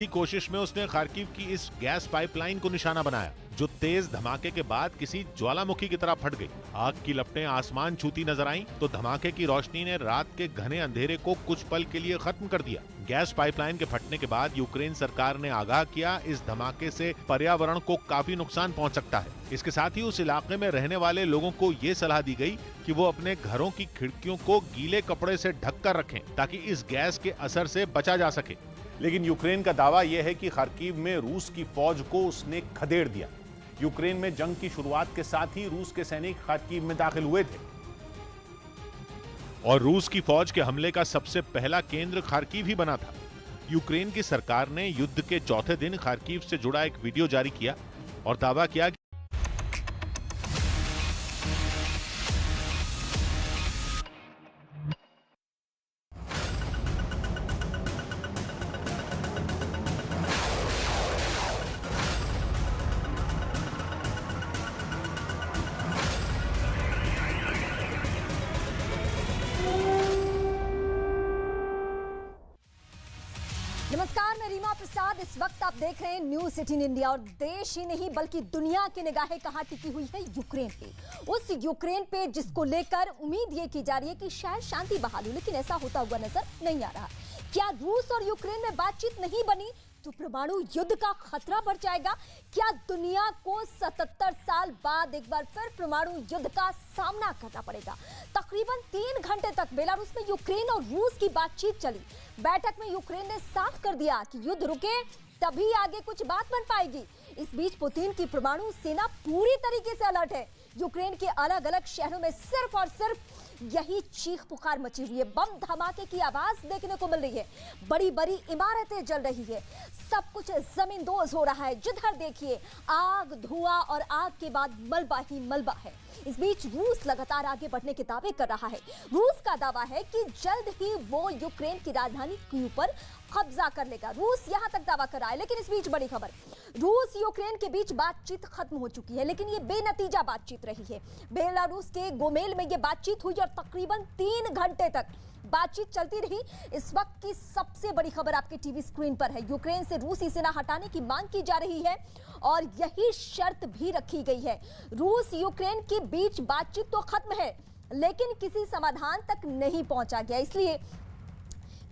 की कोशिश में उसने खार्किव की इस गैस पाइपलाइन को निशाना बनाया, जो तेज धमाके के बाद किसी ज्वालामुखी की तरह फट गई। आग की लपटें आसमान छूती नजर आईं, तो धमाके की रोशनी ने रात के घने अंधेरे को कुछ पल के लिए खत्म कर दिया। गैस पाइपलाइन के फटने के बाद यूक्रेन सरकार ने आगाह किया, इस धमाके से पर्यावरण को काफी नुकसान पहुंच सकता है। इसके साथ ही उस इलाके में रहने वाले लोगों को ये सलाह दी गई कि वो अपने घरों की खिड़कियों को गीले कपड़े से ढककर रखें, ताकि इस गैस के असर से बचा जा सके। लेकिन यूक्रेन का दावा यह है कि खार्किव में रूस की फौज को उसने खदेड़ दिया। यूक्रेन में जंग की शुरुआत के साथ ही रूस के सैनिक खार्किव में दाखिल हुए थे और रूस की फौज के हमले का सबसे पहला केंद्र खार्किव ही बना था। यूक्रेन की सरकार ने युद्ध के चौथे दिन खार्किव से जुड़ा एक वीडियो जारी किया और दावा किया नमस्कार, मैं रीमा प्रसाद। इस वक्त आप देख रहे हैं न्यूज़ 18 इंडिया। और देश ही नहीं बल्कि दुनिया की निगाहें कहां टिकी हुई है? यूक्रेन पे। उस यूक्रेन पे जिसको लेकर उम्मीद ये की जा रही है कि शायद शांति बहाल हो, लेकिन ऐसा होता हुआ नजर नहीं आ रहा। क्या रूस और यूक्रेन में बातचीत नहीं बनी तो परमाणु युद्ध का खतरा बढ़ जाएगा? क्या दुनिया को 77 साल बाद एक बार फिर परमाणु युद्ध का सामना करना पड़ेगा? तकरीबन 3 घंटे तक बेलारूस में यूक्रेन और रूस की बातचीत चली। बैठक में यूक्रेन ने साफ कर दिया कि युद्ध रुके तभी आगे कुछ बात बन पाएगी। इस बीच पुतिन की परमाणु सेना पूरी तरीके से अलर्ट है। यूक्रेन के अलग अलग शहरों में सिर्फ और सिर्फ यही चीख पुकार मची हुई है। बम धमाके की आवाज देखने को मिल रही है, बड़ी बड़ी इमारतें जल रही है, सब कुछ जमींदोज हो रहा है। जिधर देखिए आग, धुआं और आग के बाद मलबा ही मलबा है। इस बीच रूस लगातार आगे बढ़ने के दावे कर रहा है। रूस का दावा है कि जल्द ही वो यूक्रेन की राजधानी कीव पर कब्जा कर लेगा। रूस यहां तक दावा कर रहा है। लेकिन इस बीच बड़ी खबर, रूस यूक्रेन के बीच बातचीत खत्म हो चुकी है, लेकिन ये बेनतीजा बातचीत रही है। बेलारूस के गोमेल में ये बातचीत हुई और तकरीबन 3 घंटे तक बातचीत चलती रही। इस वक्त की सबसे बड़ी खबर आपके टीवी स्क्रीन पर है। यूक्रेन से रूसी सेना हटाने की मांग की जा रही है और यही शर्त भी रखी गई है। रूस यूक्रेन के बीच बातचीत तो खत्म है, लेकिन किसी समाधान तक नहीं पहुंचा गया, इसलिए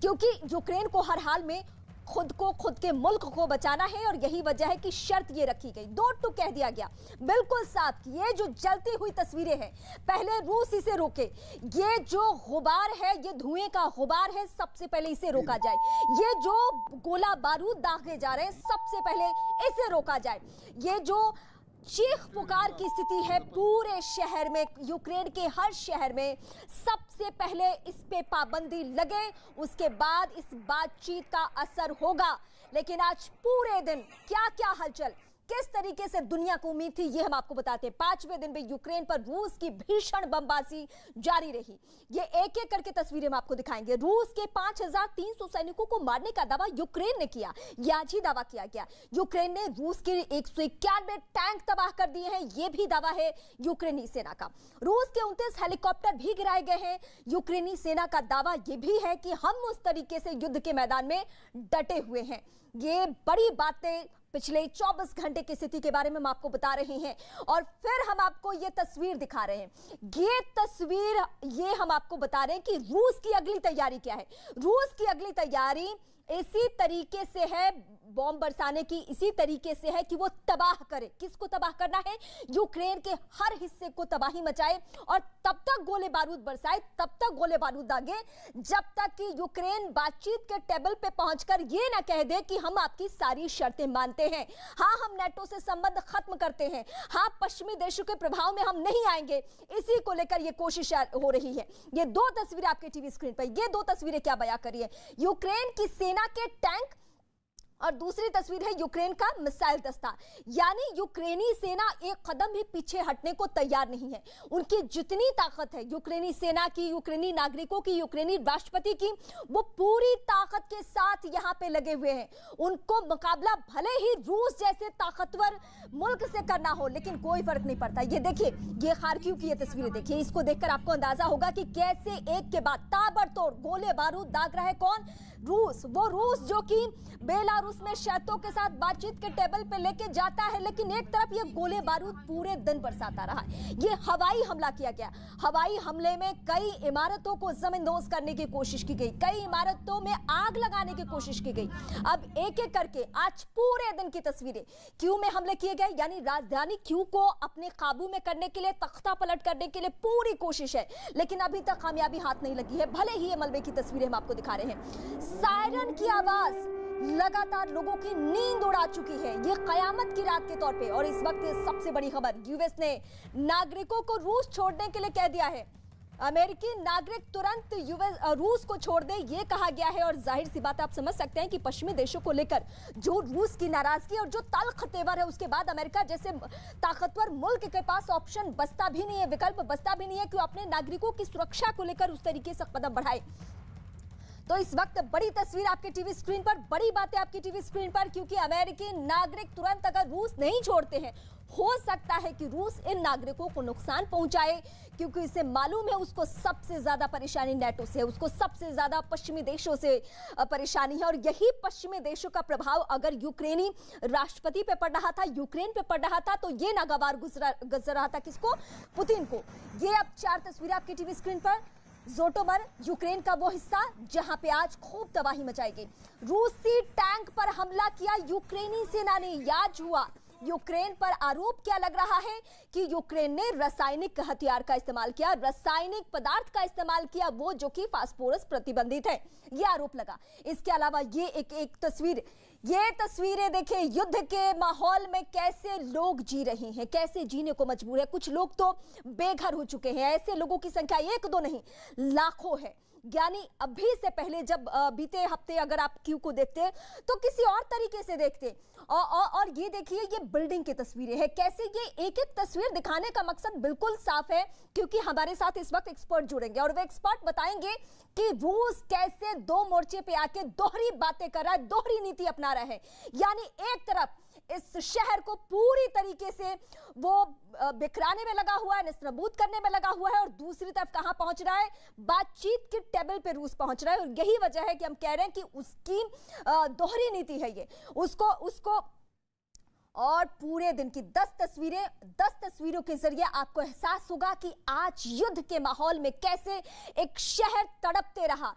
क्योंकि यूक्रेन को हर हाल में खुद को, खुद के मुल्क को बचाना है और यही वजह है कि शर्त ये रखी गई। 2 टूक कह दिया गया, बिल्कुल साफ कि ये जो जलती हुई तस्वीरें हैं, पहले रूस इसे रोके। ये जो गुबार है, ये धुएं का गुबार है, सबसे पहले इसे रोका जाए। ये जो गोला बारूद दागे जा रहे हैं, सबसे पहले इसे रोका जाए। ये जो चीख पुकार की स्थिति है पूरे शहर में, यूक्रेन के हर शहर में, सबसे पहले इस पे पाबंदी लगे, उसके बाद इस बातचीत का असर होगा। लेकिन आज पूरे दिन क्या क्या हलचल, किस तरीके से दुनिया को उम्मीद थी, ये हम आपको बताते हैं। 5वें दिन में यूक्रेन पर रूस की भीषण बमबारी जारी रही। ये एक एक करके तस्वीरें हम आपको दिखाएंगे। रूस के 5300 सैनिकों को मारने का दावा यूक्रेन ने किया, ये आज ही दावा किया गया। यूक्रेन ने रूस के 191 टैंक तबाह कर दिए हैं, ये भी दावा है यूक्रेनी सेना का। रूस के 29 हेलीकॉप्टर भी गिराए गए हैं। यूक्रेनी सेना का दावा ये भी है कि हम उस तरीके से युद्ध के मैदान में डटे हुए हैं। ये बड़ी बातें पिछले 24 घंटे की स्थिति के बारे में हम आपको बता रहे हैं और फिर हम आपको ये तस्वीर दिखा रहे हैं। ये तस्वीर ये हम आपको बता रहे हैं कि रूस की अगली तैयारी क्या है। रूस की अगली तैयारी इसी तरीके से है, बॉम्ब बरसाने की इसी तरीके से है कि वो तबाह करे। किसको तबाह करना है? यूक्रेन के हर हिस्से को तबाही मचाए और तब तक गोले बारूद बरसाए, तब तक गोले बारूद दागे, जब तक कि यूक्रेन बातचीत के टेबल पे पहुंचकर ये ना कह दे कि हम आपकी सारी शर्तें मानते हैं, हाँ हम नेटो से संबंध खत्म करते हैं, हाँ पश्चिमी देशों के प्रभाव में हम नहीं आएंगे। इसी को लेकर ये कोशिश हो रही है। ये 2 तस्वीरें आपके टीवी स्क्रीन पर, ये 2 तस्वीरें क्या बयां कर रही है? यूक्रेन की सेना के टैंक और दूसरी तस्वीर है यूक्रेन का मिसाइल दस्ता। यानी यूक्रेनी सेना एक कदम भी पीछे हटने को तैयार नहीं है। उनकी जितनी ताकत है यूक्रेनी सेना की, यूक्रेनी नागरिकों की, यूक्रेनी राष्ट्रपति की, वो पूरी ताकत के साथ यहां पे लगे हुए हैं। उनको मुकाबला भले ही रूस जैसे ताकतवर मुल्क से करना हो, लेकिन कोई फर्क नहीं पड़ता। ये देखिए, ये खार्किव की ये तस्वीरें देखिए, इसको देखकर आपको अंदाजा होगा कि कैसे एक के बाद ताबड़तोड़ गोले बारूद दाग रहा है। कौन? रूस, वो रूस जो कि बेलारूस में शर्तों के साथ बातचीत के टेबल पे लेके जाता है, लेकिन एक तरफ ये गोले बारूद पूरे दिन बरसाता रहा। ये हवाई हमला किया गया। हवाई हमले में कई इमारतों को जमींदोज करने की कोशिश की गई, कई इमारतों में आग लगाने की कोशिश की गई। अब एक एक करके आज पूरे दिन की तस्वीरें क्यू में हमले किए गए, यानी राजधानी क्यू को अपने काबू में करने के लिए, तख्ता पलट करने के लिए पूरी कोशिश है, लेकिन अभी तक कामयाबी हाथ नहीं लगी है। भले ही ये मलबे की तस्वीरें हम आपको दिखा रहे हैं। सायरन की आवाज लगातार लोगों की नींद उड़ा चुकी है, ये कयामत की रात के तौर पे। और इस वक्त सबसे बड़ी खबर, यूएस ने नागरिकों को रूस छोड़ने के लिए कह दिया है। अमेरिकी नागरिक तुरंत रूस को छोड़ दे, ये कहा गया है। और जाहिर सी बात, आप समझ सकते हैं कि पश्चिमी देशों को लेकर जो रूस की नाराजगी और जो तल्ख तेवर है, उसके बाद अमेरिका जैसे ताकतवर मुल्क के पास ऑप्शन बचता भी नहीं है, विकल्प बचता भी नहीं है कि वो अपने नागरिकों की सुरक्षा को लेकर उस तरीके से कदम बढ़ाए। तो इस वक्त बड़ी तस्वीर आपके टीवी स्क्रीन पर, बड़ी बातें आपकी टीवी स्क्रीन पर, क्योंकि अमेरिकी नागरिक तुरंत अगर रूस नहीं छोड़ते हैं, हो सकता है कि रूस इन नागरिकों को नुकसान पहुंचाए, क्योंकि इसे मालूम है उसको सबसे ज्यादा परेशानी नेटो से है, उसको सबसे ज्यादा पश्चिमी देशों से परेशानी है। और यही पश्चिमी देशों का प्रभाव अगर यूक्रेनी राष्ट्रपति पे पड़ रहा था, यूक्रेन पे पड़ रहा था, तो ये नागवार गुजर रहा था किसको? पुतिन को। ये अब 4 तस्वीरें आपकी टीवी स्क्रीन पर। जोटोमर, यूक्रेन का वो हिस्सा जहां पे आज खूब तबाही मचाई गई। रूसी टैंक पर हमला किया यूक्रेनी सेना ने, याद हुआ। यूक्रेन पर आरोप क्या लग रहा है कि यूक्रेन ने रासायनिक हथियार का इस्तेमाल किया, रासायनिक पदार्थ का इस्तेमाल किया, वो जो कि फास्फोरस प्रतिबंधित है, ये आरोप लगा। इसके अलावा ये एक तस्वीर, ये तस्वीरें देखें, युद्ध के माहौल में कैसे लोग जी रहे हैं, कैसे जीने को मजबूर है। कुछ लोग तो बेघर हो चुके हैं, ऐसे लोगों की संख्या 1-2 नहीं, लाखों है। यानी अभी से पहले जब बीते हफ्ते अगर आप क्यू को देखते तो किसी और तरीके से देखते। और ये देखिए, ये बिल्डिंग की तस्वीरें हैं, कैसे ये एक एक तस्वीर दिखाने का मकसद बिल्कुल साफ है, क्योंकि हमारे साथ इस वक्त एक्सपर्ट जुड़ेंगे और वे एक्सपर्ट बताएंगे कि रूस कैसे 2 मोर्चे पे आके दोहरी बातें कर रहा है, दोहरी नीति अपना रहा है। यानी एक तरफ इस शहर को पूरी तरीके से वो बिखराने में लगा हुआ है, निस्तनाबूद करने में लगा हुआ है, और दूसरी तरफ कहां पहुंच रहा है? बातचीत के टेबल पे रूस पहुंच रहा है। और यही वजह है कि हम कह रहे हैं कि उसकी दोहरी नीति है ये, उसको और पूरे दिन की 10 तस्वीरों के जरिए आपको एहसास होगा कि आज युद्ध के माहौल में कैसे एक शहर तड़पते रहा,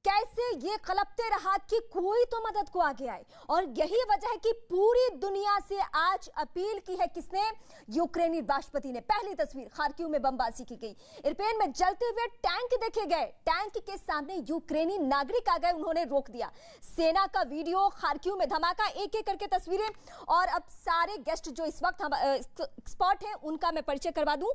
कैसे ये कलपते रहा कि कोई तो मदद को आगे आए। और यही वजह है कि पूरी दुनिया से आज अपील की है किसने? यूक्रेनी राष्ट्रपति ने। पहली तस्वीर, खार्किव में बमबाजी की गई, इरपेन में जलते हुए टैंक देखे गए, टैंक के सामने यूक्रेनी नागरिक आ गए, उन्होंने रोक दिया। सेना का वीडियो, खार्किव में धमाका, एक एक करके तस्वीरें। और अब सारे गेस्ट जो इस वक्त एक्सपर्ट हैं उनका मैं परिचय करवा दूं।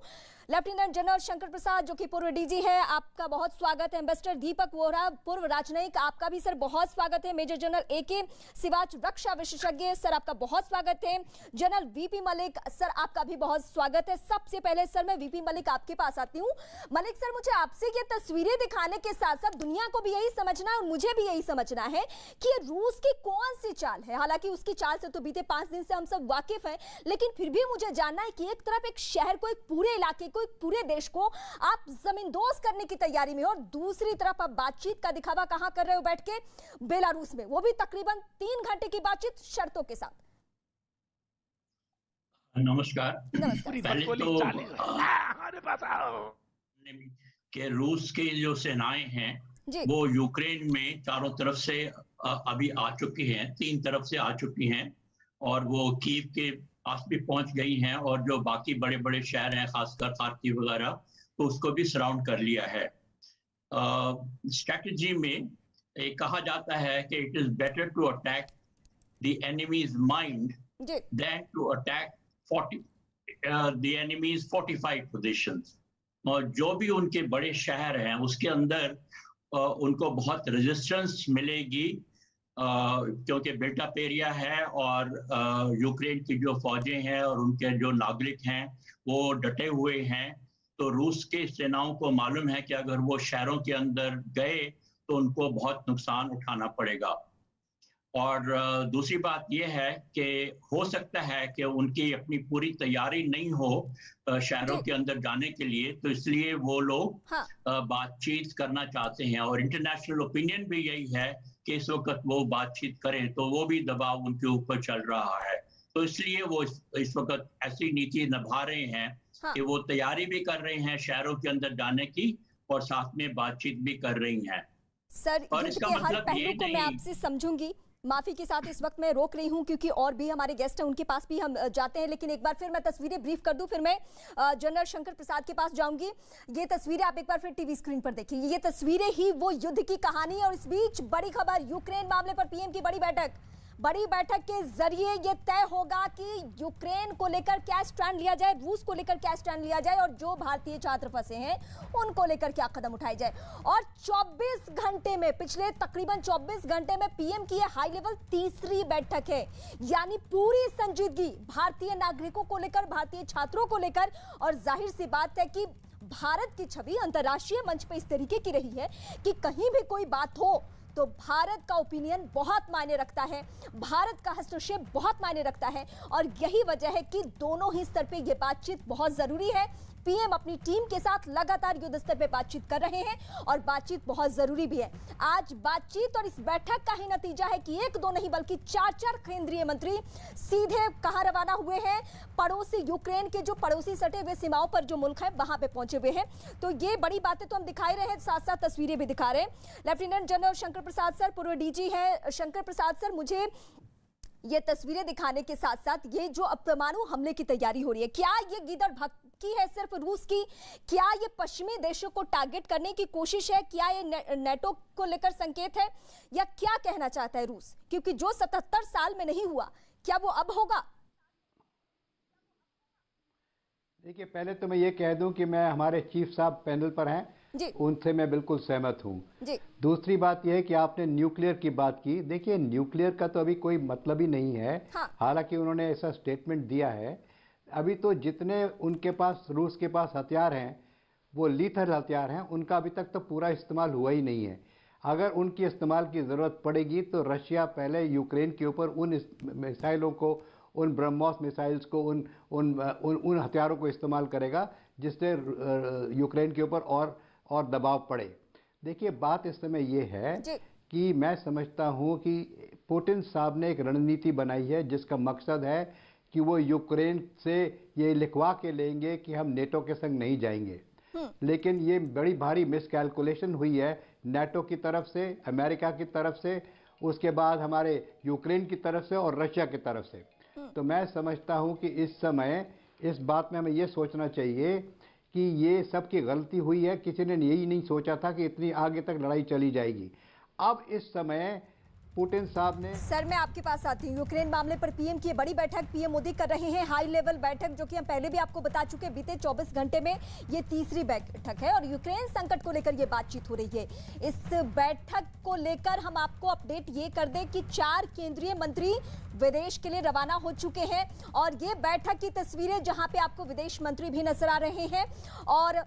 लेफ्टिनेंट जनरल शंकर प्रसाद जो कि पूर्व डीजी है, आपका बहुत स्वागत है। एम्बेसडर दीपक वोहरा, पूर्व राजनयिक, आपका भी सर बहुत स्वागत है। मेजर जनरल AK सिवाच, रक्षा विशेषज्ञ, सर आपका बहुत स्वागत है। जनरल VP मलिक, सर आपका भी बहुत स्वागत है। सबसे पहले सर मैं VP मलिक आपके पास आती हूँ। मलिक सर, मुझे आपसे ये तस्वीरें दिखाने के साथ साथ दुनिया को भी यही समझना है और मुझे भी यही समझना है कि रूस की कौन सी चाल है। हालांकि उसकी चाल से तो बीते 5 दिन से हम सब वाकिफ हैं, लेकिन फिर भी मुझे जानना है कि एक तरफ एक शहर को, एक पूरे इलाके को, एक पूरे देश को आप जमींदोज करने की तैयारी में, और दूसरी तरफ आप बातचीत का दिखावा कहां कर रहे हो? बैठ के बेलारूस में, वो भी तकरीबन 3 घंटे की बातचीत शर्तों के साथ। नमस्कार। पहले तो कि रूस की जो सेनाएं हैं वो यूक्रेन में चारों तरफ से अभी आ चुकी हैं, 3 तरफ से आ चुकी हैं, और वो कीव के पास भी पहुंच गई हैं, और जो बाकी बड़े बड़े शहर हैं, खासकर खार्किव वगैरह, तो उसको भी सराउंड कर लिया है। स्ट्रैटेजी में कहा जाता है कि it is better to attack the enemy's mind than to attack the enemy's 45 positions. और जो भी उनके बड़े शहर हैं उसके अंदर उनको बहुत रेजिस्टेंस मिलेगी, क्योंकि बिल्टअप एरिया है, और यूक्रेन की जो फौजें हैं और उनके जो नागरिक हैं वो डटे हुए हैं। तो रूस के सेनाओं को मालूम है कि अगर वो शहरों के अंदर गए तो उनको बहुत नुकसान उठाना पड़ेगा। और दूसरी बात यह है कि हो सकता है कि उनकी अपनी पूरी तैयारी नहीं हो शहरों के अंदर जाने के लिए, तो इसलिए वो लोग बातचीत करना चाहते हैं। और इंटरनेशनल ओपिनियन भी यही है कि इस वक्त वो बातचीत करें, तो वो भी दबाव उनके ऊपर चल रहा है। तो इसलिए वो इस वक्त ऐसी नीति निभा रहे हैं कि वो तैयारी भी कर रहे हैं शहरों के अंदर जाने की और साथ में बातचीत भी कर रही हैं। सर, और इसका मतलब ये नहीं, मैं आपसे समझूंगी, माफी के साथ इस वक्त मैं रोक रही हूं क्योंकि और भी हमारे गेस्ट हैं, उनके पास भी हम जाते हैं, लेकिन एक बार फिर मैं तस्वीरें ब्रीफ कर दूं, फिर मैं जनरल शंकर प्रसाद के पास जाऊंगी। ये तस्वीरें आप एक बार फिर टीवी स्क्रीन पर देखिए, ये तस्वीरें ही वो युद्ध की कहानी है। और इस बीच बड़ी खबर, यूक्रेन मामले पर पीएम की बड़ी बैठक के जरिए ये तय होगा कि यूक्रेन को लेकर क्या स्टैंड लिया जाए, रूस को लेकर क्या स्टैंड लिया जाए, और जो भारतीय छात्र फंसे हैं उनको लेकर क्या कदम उठाए जाए। और 24 घंटे में, पिछले तकरीबन 24 घंटे में पीएम की हाई लेवल तीसरी बैठक है, यानी पूरी संजीदगी भारतीय नागरिकों को लेकर, भारतीय छात्रों को लेकर। और जाहिर सी बात है कि भारत की छवि अंतर्राष्ट्रीय मंच पर इस तरीके की रही है कि कहीं भी कोई बात हो तो भारत का ओपिनियन बहुत मायने रखता है, भारत का हस्तक्षेप बहुत मायने रखता है। और यही वजह है कि दोनों ही स्तर पे ये बातचीत बहुत जरूरी है। पीएम अपनी टीम के साथ लगातार युद्ध स्तर पे बातचीत कर रहे हैं और बातचीत बहुत जरूरी भी है। आज बातचीत और इस बैठक का ही नतीजा है कि एक दो नहीं बल्कि 4 केंद्रीय मंत्री सीधे कहां रवाना हुए हैं, पड़ोसी यूक्रेन के जो पड़ोसी सटे हुए सीमाओं पर जो मुल्क है वहां पे पहुंचे हुए हैं। तो ये बड़ी बातें तो हम दिखाई रहे हैं, साथ साथ तस्वीरें भी दिखा रहे हैं। Lieutenant general Shankar Prasad sir, पूर्व डीजी हैं शंकर प्रसाद सर, मुझे ये तस्वीरें दिखाने के साथ साथ ये जो अब परमाणु हमले की तैयारी हो रही है, क्या ये गीदड़ भक्की है सिर्फ रूस की? क्या ये पश्चिमी देशों को टारगेट करने की कोशिश है? क्या ये नेटो को लेकर संकेत है, या क्या कहना चाहता है रूस? क्योंकि जो 77 साल में नहीं हुआ, क्या वो अब होगा? देखिए, पहले तो मैं ये कह दूं कि मैं, हमारे चीफ साहब पैनल पर हैं, उनसे मैं बिल्कुल सहमत हूं। दूसरी बात यह है कि आपने न्यूक्लियर की बात की। देखिए, न्यूक्लियर का तो अभी कोई मतलब ही नहीं है। हालांकि उन्होंने ऐसा स्टेटमेंट दिया है। अभी तो जितने उनके पास, रूस के पास हथियार हैं, वो लीथल हथियार हैं, उनका अभी तक तो पूरा इस्तेमाल हुआ ही नहीं है। अगर उनकी इस्तेमाल की ज़रूरत पड़ेगी तो रशिया पहले यूक्रेन के ऊपर उन मिसाइलों को, उन ब्रह्मोस मिसाइल्स को, उन हथियारों को इस्तेमाल करेगा जिससे यूक्रेन के ऊपर और दबाव पड़े। देखिए, बात इस समय ये है कि मैं समझता हूँ कि पुतिन साहब ने एक रणनीति बनाई है जिसका मकसद है कि वो यूक्रेन से ये लिखवा के लेंगे कि हम नेटो के संग नहीं जाएंगे। लेकिन ये बड़ी भारी मिसकैलकुलेशन हुई है नेटो की तरफ से, अमेरिका की तरफ से, उसके बाद हमारे यूक्रेन की तरफ से और रशिया की तरफ से। तो मैं समझता हूँ कि इस समय इस बात में हमें ये सोचना चाहिए कि ये सब की गलती हुई है। किसी ने यही नहीं सोचा था कि इतनी आगे तक लड़ाई चली जाएगी। अब इस समय पुतिन साहब ने, सर मैं आपके पास आती हूँ, यूक्रेन मामले पर पीएम की बड़ी बैठक पीएम मोदी कर रहे हैं, हाई लेवल बैठक, जो कि हम पहले भी आपको बता चुके, बीते 24 घंटे में ये तीसरी बैठक है और यूक्रेन संकट को लेकर ये बातचीत हो रही है। इस बैठक को लेकर हम आपको अपडेट ये कर दें कि 4 केंद्रीय मंत्री विदेश के लिए रवाना हो चुके हैं और ये बैठक की तस्वीरें जहां पे आपको विदेश मंत्री भी नजर आ रहे हैं और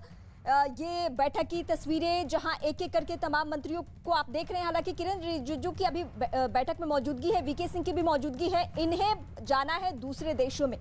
ये बैठक की तस्वीरें जहां एक एक करके तमाम मंत्रियों को आप देख रहे हैं। हालांकि किरण रिजिजू की अभी बैठक में मौजूदगी है, वीके सिंह की भी मौजूदगी है, इन्हें जाना है दूसरे देशों में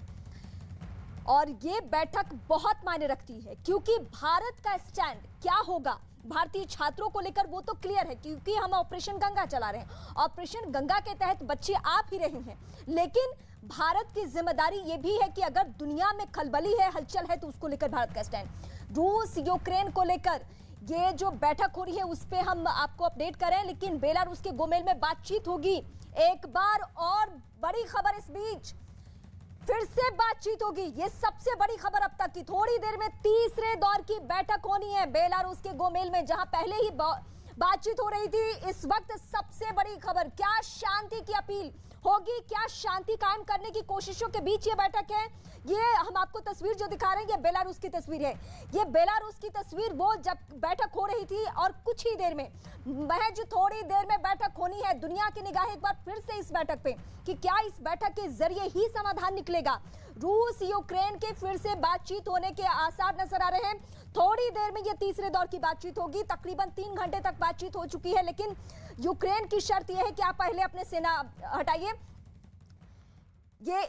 और ये बैठक बहुत मायने रखती है क्योंकि भारत का स्टैंड क्या होगा भारतीय छात्रों को लेकर वो तो क्लियर है क्योंकि हम ऑपरेशन गंगा चला रहे हैं। ऑपरेशन गंगा के तहत बच्चे आ भी रहे हैं, लेकिन भारत की जिम्मेदारी ये भी है कि अगर दुनिया में खलबली है, हलचल है, तो उसको लेकर भारत का स्टैंड। रूस यूक्रेन को लेकर ये जो बैठक हो रही है उस पे हम आपको अपडेट करें, लेकिन बेलारूस के गोमेल में बातचीत होगी। एक बार और बड़ी खबर, इस बीच फिर से बातचीत होगी, ये सबसे बड़ी खबर अब तक की। थोड़ी देर में तीसरे दौर की बैठक होनी है बेलारूस के गोमेल में, जहां पहले ही बातचीत हो रही थी। इस वक्त सबसे बड़ी खबर, क्या शांति की अपील होगी, क्या शांति कायम करने की कोशिशों के बीच ये बैठक है। ये हम आपको तस्वीर जो दिखा रहे हैं ये बेलारूस की तस्वीर है। ये बेलारूस की तस्वीर वो जब बैठक हो रही थी और कुछ ही देर में, महज थोड़ी देर में बैठक होनी है। दुनिया की निगाह एक बार फिर से इस बैठक पे कि क्या इस बैठक के जरिए ही समाधान निकलेगा। रूस यूक्रेन के फिर से बातचीत होने के आसार नजर आ रहे हैं। थोड़ी देर में ये तीसरे दौर की बातचीत होगी। तकरीबन 3 घंटे तक बातचीत हो चुकी है, लेकिन यूक्रेन की शर्त यह है कि आप पहले अपने सेना हटाइए। ये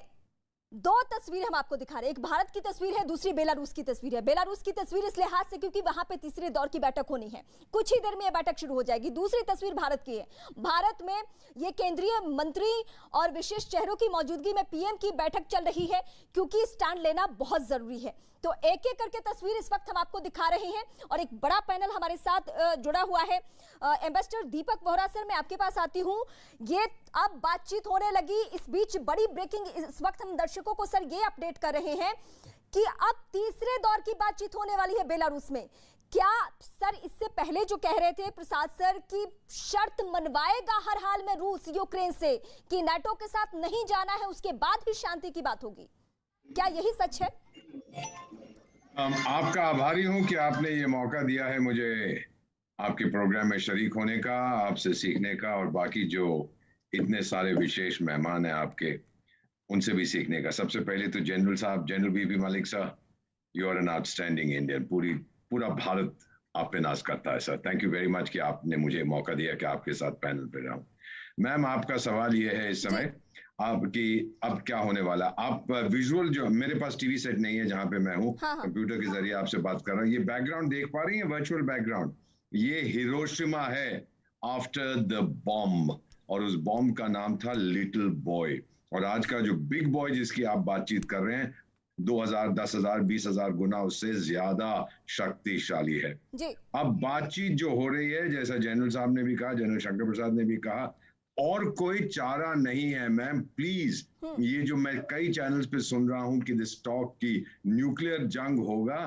दो तस्वीर हम आपको दिखा रहे हैं, एक भारत की तस्वीर है, दूसरी बेलारूस की तस्वीर है। बेलारूस की तस्वीर इस लिहाज से क्योंकि वहां पे तीसरे दौर की बैठक होनी है, कुछ ही देर में यह बैठक शुरू हो जाएगी। दूसरी तस्वीर भारत की है, भारत में ये केंद्रीय मंत्री और विशेष चेहरों की मौजूदगी में पीएम की बैठक चल रही है, क्योंकि स्टैंड लेना बहुत जरूरी है। तो एक एक करके तस्वीर इस वक्त हम आपको दिखा रहे हैं और एक बड़ा पैनल हमारे साथ जुड़ा हुआ है। एम्बेसडर दीपक वोहरा सर, मैं आपके पास आती हूं। ये अब बातचीत होने लगी, इस बीच बड़ी ब्रेकिंग इस वक्त हम दर्शकों को सर ये अपडेट कर रहे हैं कि अब तीसरे दौर की बातचीत होने वाली है बेलारूस में। क्या सर इससे पहले जो कह रहे थे प्रसाद सर की शर्त मनवाएगा हर हाल में रूस यूक्रेन से कि नाटो के साथ नहीं जाना है, उसके बाद ही शांति की बात होगी, क्या यही सच है? आपका आभारी हूं कि आपने ये मौका दिया है मुझे आपके प्रोग्राम में शरीक होने का, आपसे सीखने का, और बाकी जो इतने सारे विशेष मेहमान हैं आपके, उनसे भी सीखने का। सबसे पहले तो जनरल साहब, जनरल बीपी मलिक साहब, you are an outstanding Indian. पूरा भारत आप पे नाज करता है sir. Thank you very much कि आपने मुझे मौका दिया कि आपके साथ पैनल पे रहूं। मैम, आपका सवाल ये है इस समय आपकी अब क्या होने वाला। आप विजुअल, जो मेरे पास टीवी सेट नहीं है जहां पे मैं हूँ, कंप्यूटर के जरिए आपसे बात कर रहा हूँ। ये बैकग्राउंड देख पा रही है, वर्चुअल बैकग्राउंड, ये हिरोशिमा है आफ्टर द बॉम्ब, और उस बॉम्ब का नाम था लिटिल बॉय। और आज का जो बिग बॉय जिसकी आप बातचीत कर रहे हैं, 2000, 10,000, 20,000 गुना उससे ज्यादा शक्तिशाली है जी। अब बातचीत जो हो रही है, जैसा जनरल साहब ने भी कहा, जनरल शंकर प्रसाद ने भी कहा, और कोई चारा नहीं है मैम। प्लीज, ये जो मैं कई चैनल्स पे सुन रहा हूं कि दिस टॉक की न्यूक्लियर जंग होगा,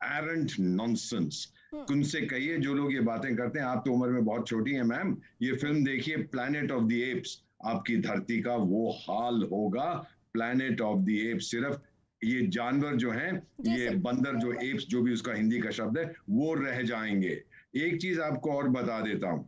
एरेंट नॉनसेंस। उनसे कहिए जो लोग ये बातें करते हैं, आप तो उम्र में बहुत छोटी हैं मैम, ये फिल्म देखिए प्लैनेट ऑफ द एप्स, आपकी धरती का वो हाल होगा। प्लैनेट ऑफ द एप्स, सिर्फ ये जानवर जो हैं, ये बंदर जो एप्स, जो भी उसका हिंदी का शब्द है, वो रह जाएंगे। एक चीज आपको और बता देता हूं,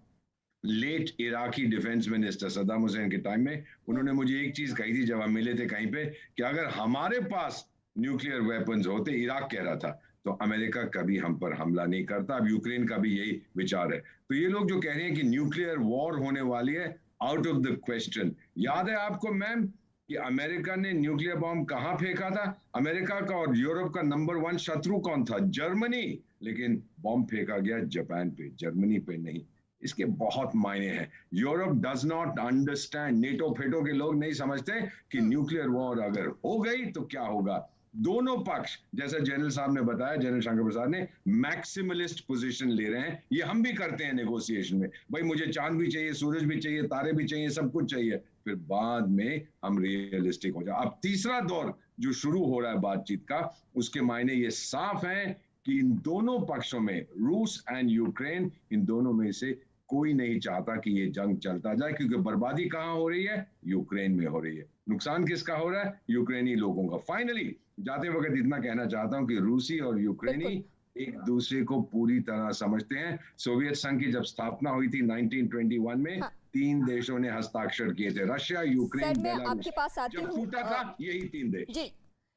late Iraqi defence minister Saddam Hussein के टाइम में उन्होंने मुझे एक चीज कही थी जब हम मिले थे कहीं पे, कि अगर हमारे पास न्यूक्लियर वेपन्स होते, इराक कह रहा था, तो अमेरिका कभी हम पर हमला नहीं करता। अब यूक्रेन का भी यही विचार है। तो ये लोग जो कह रहे हैं कि न्यूक्लियर वॉर होने वाली है, आउट ऑफ द क्वेश्चन। याद है आपको मैम कि अमेरिका ने न्यूक्लियर बॉम्ब कहां फेंका था? अमेरिका का और यूरोप का नंबर 1 शत्रु कौन था? जर्मनी। लेकिन बॉम्ब फेंका गया जापान पे, जर्मनी पे नहीं। इसके बहुत मायने हैं। Europe does not understand, NATO फेटो के लोग नहीं समझते कि न्यूक्लियर वॉर अगर हो गई तो क्या होगा। दोनों पक्ष, जैसा जनरल साहब ने बताया, जनरल शंकर प्रसाद ने, मैक्सिमलिस्ट पोजीशन ले रहे हैं। ये हम भी करते हैं नेगोशिएशन में, भाई मुझे चांद भी चाहिए, सूरज भी चाहिए, तारे भी चाहिए, सब कुछ चाहिए, फिर बाद में हम रियलिस्टिक हो जाए। अब तीसरा दौर जो शुरू हो रहा है बातचीत का, उसके मायने ये साफ हैं कि इन दोनों पक्षों में, रूस एंड यूक्रेन, इन दोनों में से कोई नहीं चाहता कि ये जंग चलता जाए, क्योंकि बर्बादी कहां हो रही है? यूक्रेन में हो रही है। नुकसान किसका हो रहा है? यूक्रेनी लोगों का। फाइनली जाते वक्त इतना कहना चाहता हूं कि रूसी और यूक्रेनी एक दूसरे को पूरी तरह समझते हैं। सोवियत संघ की जब स्थापना हुई थी 1921 में, 3 देशों ने हस्ताक्षर किए थे, रशिया, यूक्रेन, बेलारूस। जब टूटा था यही 3 देश।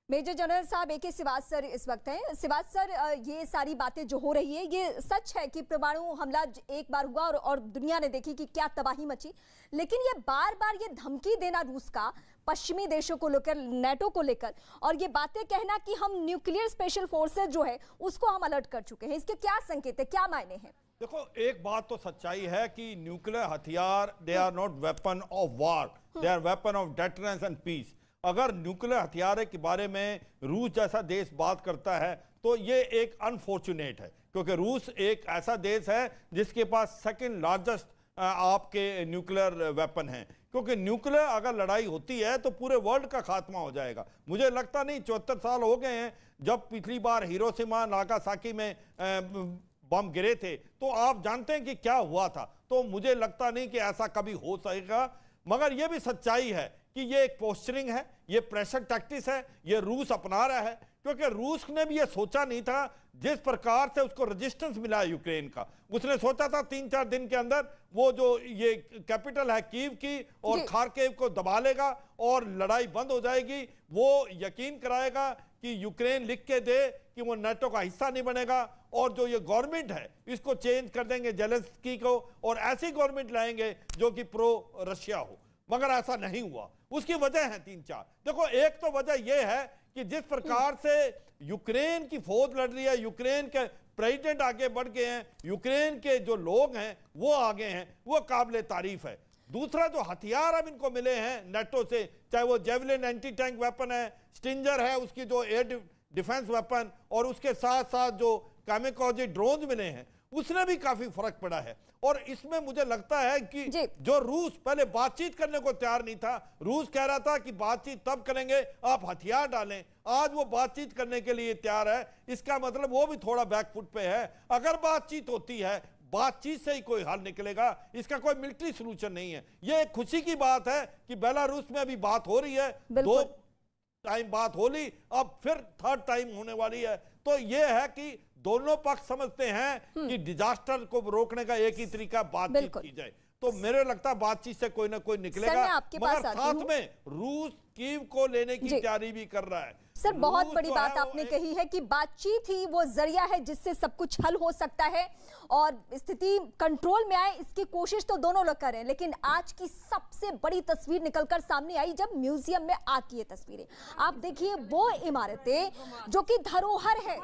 मेजर जनरल साहब AK सिवाज सर इस वक्त हैं। सिवाज सर, ये सारी बातें जो हो रही है, ये सच है कि परमाणु हमला एक बार हुआ और दुनिया ने देखी कि क्या तबाही मची, लेकिन ये बार बार ये धमकी देना रूस का पश्चिमी देशों को लेकर, नेटो को लेकर, और ये बातें कहना कि हम न्यूक्लियर स्पेशल फोर्सेस जो है उसको हम अलर्ट कर चुके हैं, इसके क्या संकेत है, क्या मायने हैं? देखो, एक बात तो सच्चाई है कि न्यूक्लियर हथियार, they are not weapon of war, they are weapon of deterrence and peace. अगर न्यूक्लियर हथियार के बारे में रूस जैसा देश बात करता है तो ये एक अनफॉर्चुनेट है, क्योंकि रूस एक ऐसा देश है जिसके पास सेकंड लार्जेस्ट आपके न्यूक्लियर वेपन है। क्योंकि न्यूक्लियर अगर लड़ाई होती है तो पूरे वर्ल्ड का खात्मा हो जाएगा। मुझे लगता नहीं, 74 साल हो गए हैं जब पिछली बार हिरोशिमा नागासाकी में बम गिरे थे, तो आप जानते हैं कि क्या हुआ था। तो मुझे लगता नहीं कि ऐसा कभी हो सकेगा। मगर यह भी सच्चाई है कि ये एक पोस्चरिंग है, ये प्रेशर टैक्टिक्स है, ये रूस अपना रहा है, क्योंकि रूस ने भी ये सोचा नहीं था, जिस प्रकार से उसको रेजिस्टेंस मिला है यूक्रेन का। उसने सोचा था 3-4 दिन के अंदर वो जो ये कैपिटल है कीव की और खार्किव को दबा लेगा और लड़ाई बंद हो जाएगी। वो यकीन कराएगा कि यूक्रेन लिख के दे कि वो नाटो का हिस्सा नहीं बनेगा, और जो ये गवर्नमेंट है इसको चेंज कर देंगे जेलेंस्की को, और ऐसी गवर्नमेंट लाएंगे जो कि प्रो रशिया हो। मगर ऐसा नहीं हुआ। उसकी वजह है 3-4। देखो, एक तो वजह यह है कि जिस प्रकार से यूक्रेन की फौज लड़ रही है, यूक्रेन के प्रेसिडेंट आगे बढ़ गए हैं, यूक्रेन के जो लोग हैं वो आगे हैं, वो काबिल तारीफ है। दूसरा, जो हथियार अब इनको मिले हैं नेटो से, चाहे वो जेवलिन एंटी टैंक वेपन है, स्टिंजर है उसकी जो एयर डिफेंस वेपन, और उसके साथ साथ जो कामिकाज़े ड्रोन मिले हैं, उसने भी काफी फर्क पड़ा है। और इसमें मुझे लगता है कि जो रूस पहले बातचीत करने को तैयार नहीं था, रूस कह रहा था कि बातचीत तब करेंगे आप हथियार डालें, आज वो बातचीत करने के लिए तैयार है। इसका मतलब वो भी थोड़ा बैकफुट पे है। अगर बातचीत होती है, बातचीत से ही कोई हल निकलेगा, इसका कोई मिलिट्री सॉल्यूशन नहीं है। ये एक खुशी की बात है कि बेलारूस में अभी बात हो रही है, 2 टाइम बात हो ली, अब फिर 3rd टाइम होने वाली है। तो ये है कि दोनों पक्ष समझते हैं कि डिजास्टर को रोकने का एक ही तरीका बातचीत की जाए। तो मेरे लगता है बातचीत से कोई ना कोई निकलेगा, मगर साथ में रूस कीव को लेने की तैयारी भी कर रहा है। सर, बहुत बड़ी बात आपने कही है कि बातचीत ही वो जरिया है जिससे सब कुछ हल हो सकता है और स्थिति कंट्रोल में आए, इसकी कोशिश तो दोनों लोग कर रहे हैं। लेकिन आज की सबसे बड़ी तस्वीर निकलकर सामने आई जब म्यूजियम में आग की ये तस्वीरें आप देखिए, वो इमारतें जो कि धरोहर है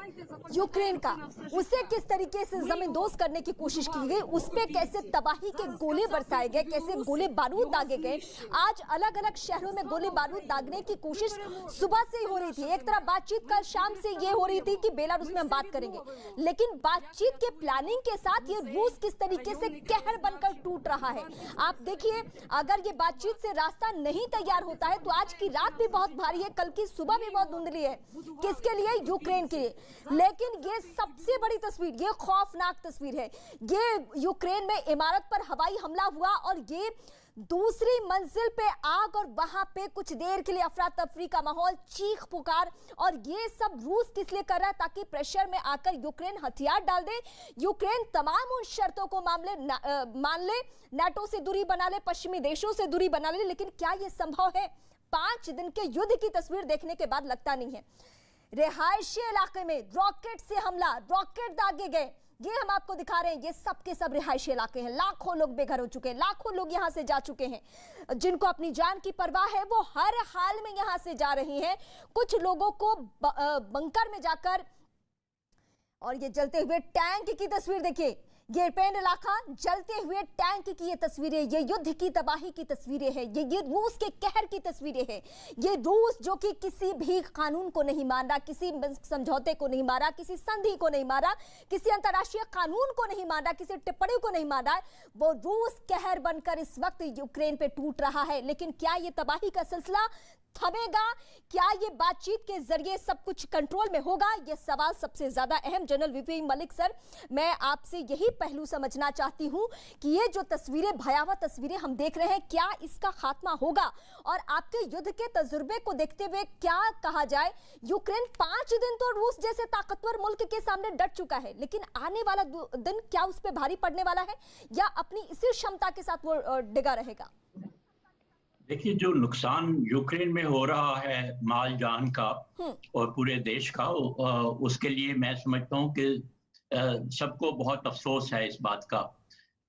यूक्रेन का, उसे किस तरीके से जमींदोज करने की कोशिश की गई, उस पे कैसे तबाही के गोले बरसाए गए, कैसे गोले बारूद दागे गए। आज अलग अलग शहरों में गोले बारूद दागने की कोशिश सुबह से ही हो रही थी। एक तरफ बातचीत कल शाम से ये हो रही थी कि बेलारूस में हम बात करेंगे, लेकिन बातचीत के प्लानिंग के साथ ये रूस किस तरीके से कहर बनकर टूट रहा है। आप देखिए, अगर ये बातचीत से रास्ता नहीं तैयार होता है तो आज की रात भी बहुत भारी है, कल की सुबह भी बहुत धुंधली है। किसके लिए? यूक्रेन के लिए। लेकिन ये सबसे बड़ी तस्वीर, ये खौफनाक तस्वीर है। ये यूक्रेन में इमारत पर हवाई हमला हुआ और ये दूसरी मंजिल पे आग और वहां पे कुछ देर के लिए अफरा तफरी का माहौल, चीख पुकार, और ये सब रूस किस लिए कर रहा है? ताकि प्रेशर में आकर यूक्रेन हथियार डाल दे, यूक्रेन तमाम उन शर्तों को मान ले, नाटो से दूरी बना ले, पश्चिमी देशों से दूरी बना ले। लेकिन क्या ये संभव है? 5 दिन के युद्ध की तस्वीर देखने के बाद लगता नहीं है। रिहायशी इलाके में रॉकेट से हमला, रॉकेट दागे गए, ये हम आपको दिखा रहे हैं। ये सब के सब रिहायशी इलाके हैं, लाखों लोग बेघर हो चुके हैं, लाखों लोग यहां से जा चुके हैं। जिनको अपनी जान की परवाह है वो हर हाल में यहां से जा रही हैं। कुछ लोगों को बंकर में जाकर, और ये जलते हुए टैंक की तस्वीर देखिए, ये पेन इलाका, जलते हुए टैंक की ये तस्वीरें, ये युद्ध की तबाही की तस्वीरें हैं, ये रूस के कहर की तस्वीरें हैं। ये रूस जो कि किसी भी कानून को नहीं मान रहा, किसी समझौते को नहीं मारा, किसी संधि को नहीं मारा, किसी अंतर्राष्ट्रीय कानून को नहीं मान रहा, किसी टिप्पणी को नहीं मान रहा है, वो रूस कहर बनकर इस वक्त यूक्रेन पे टूट रहा है। लेकिन क्या ये तबाही का सिलसिला थमेगा? क्या ये बातचीत के जरिए सब कुछ कंट्रोल में होगा? ये सवाल सबसे ज्यादा अहम। जनरल वीपी मलिक सर, मैं आपसे यही पहलू समझना चाहती हूं कि ये जो तस्वीरें, भयावह तस्वीरें हम देख रहे हैं, क्या इसका खात्मा होगा? और आपके युद्ध के तजुर्बे को देखते हुए क्या कहा जाए? यूक्रेन 5 दिन तो रूस जैसे ताकतवर मुल्क के सामने डट चुका है, लेकिन आने वाला दिन क्या उस पर भारी पड़ने वाला है, या अपनी इसी क्षमता के साथ वो डिगा रहेगा? देखिए, जो नुकसान यूक्रेन में हो रहा है माल जान का और पूरे देश का, उसके लिए मैं समझता हूँ कि सबको बहुत अफसोस है इस बात का।